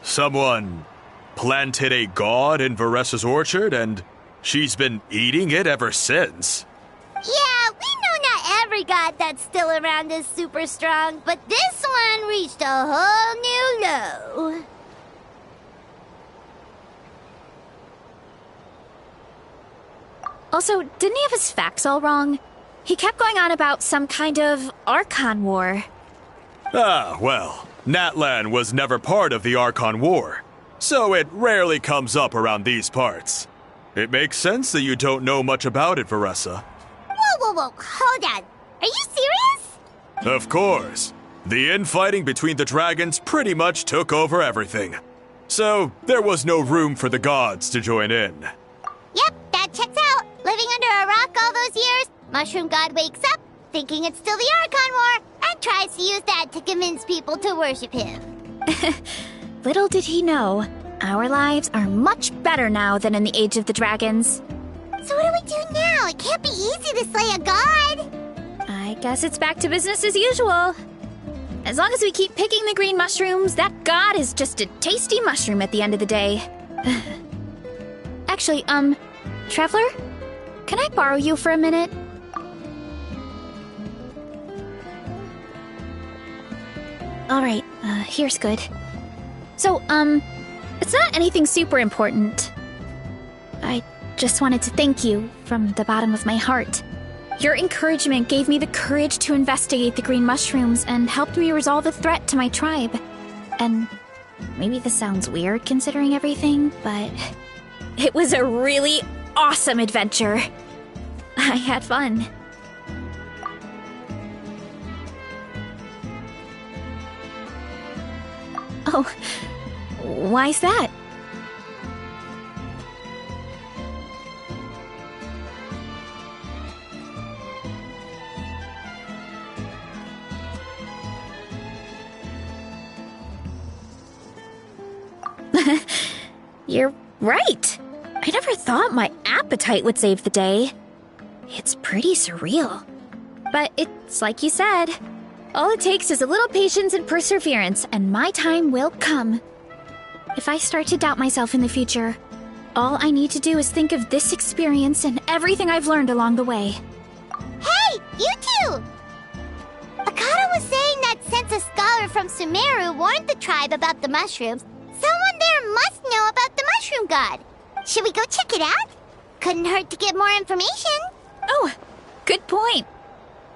Someone planted a god in Varesa's orchard, and she's been eating it ever since. Yeah, we know not every god that's still around is super strong, but this one reached a whole new low. Also, didn't he have his facts all wrong? He kept going on about some kind of Archon War. Ah, well, Natlan was never part of the Archon War, so it rarely comes up around these parts. It makes sense that you don't know much about it, Varesa. Whoa, hold on. Are you serious? Of course. The infighting between the dragons pretty much took over everything. So, there was no room for the gods to join in. Yep, that checks out. Living under a rock all those years, Mushroom God wakes up, thinking it's still the Archon War, and tries to use that to convince people to worship him. Little did he know, our lives are much better now than in the Age of the Dragons. So what do we do now? It can't be easy to slay a god. I guess it's back to business as usual. As long as we keep picking the green mushrooms, that god is just a tasty mushroom at the end of the day. Actually, Traveler? Can I borrow you for a minute? Alright, here's good. So, it's not anything super important. I just wanted to thank you from the bottom of my heart. Your encouragement gave me the courage to investigate the green mushrooms and helped me resolve a threat to my tribe. And maybe this sounds weird considering everything, but it was a really awesome adventure. I had fun. Oh, why's that? You're right. I never thought my appetite would save the day. It's pretty surreal. But it's like you said. All it takes is a little patience and perseverance, and my time will come. If I start to doubt myself in the future, all I need to do is think of this experience and everything I've learned along the way. Hey, you two! Akata was saying that since a scholar from Sumeru warned the tribe about the mushrooms, someone there must know about the mushroom god. Should we go check it out? Couldn't hurt to get more information. Oh, good point.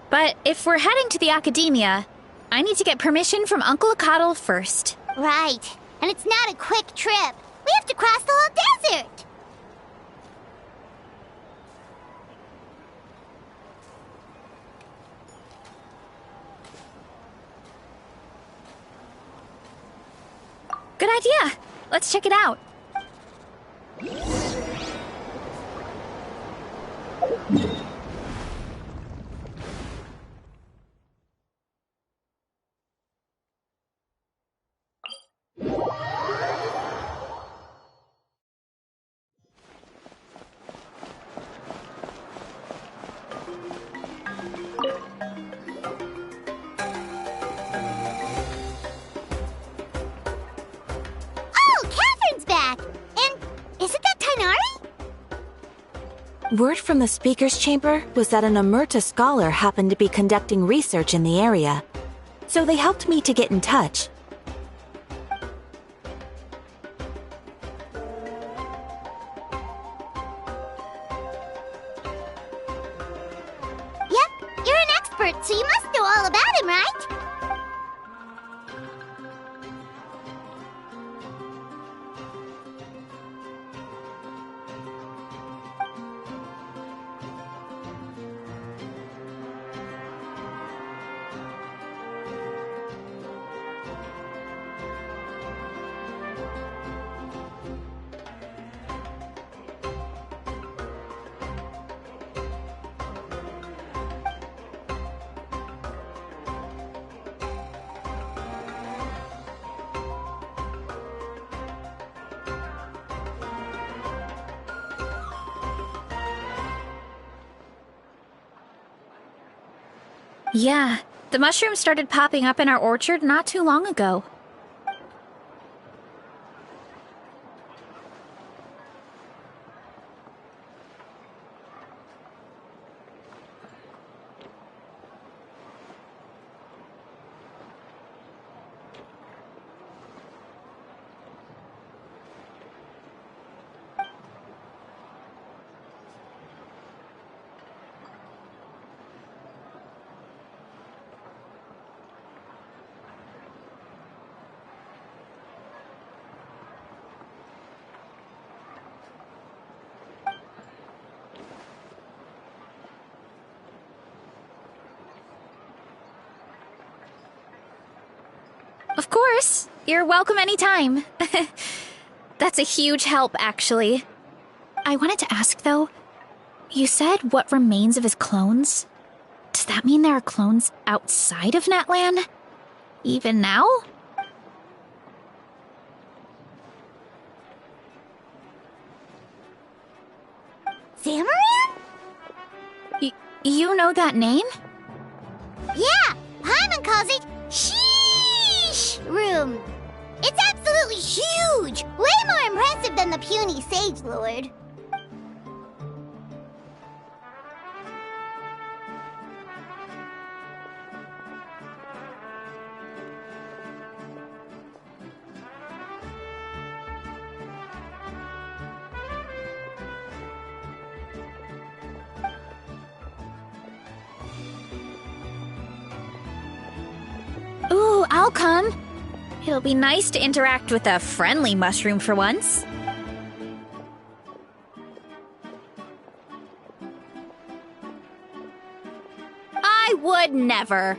But if we're heading to the academia, I need to get permission from Uncle Akatl first. Right. And it's not a quick trip. We have to cross the whole desert. Good idea. Let's check it out. Word from the speaker's chamber was that an Emerta scholar happened to be conducting research in the area. So they helped me to get in touch. Yep, you're an expert, so you must know all about him, right? Yeah, the mushrooms started popping up in our orchard not too long ago. Of course. You're welcome anytime. That's a huge help, actually. I wanted to ask, though, you said what remains of his clones? Does that mean there are clones outside of Natlan? Even now? Zamaran? You know that name? Yeah, Paimon calls it Sheesh Room. It's absolutely huge! Way more impressive than the puny Sage Lord. Ooh, I'll come. It'll be nice to interact with a friendly mushroom for once. I would never.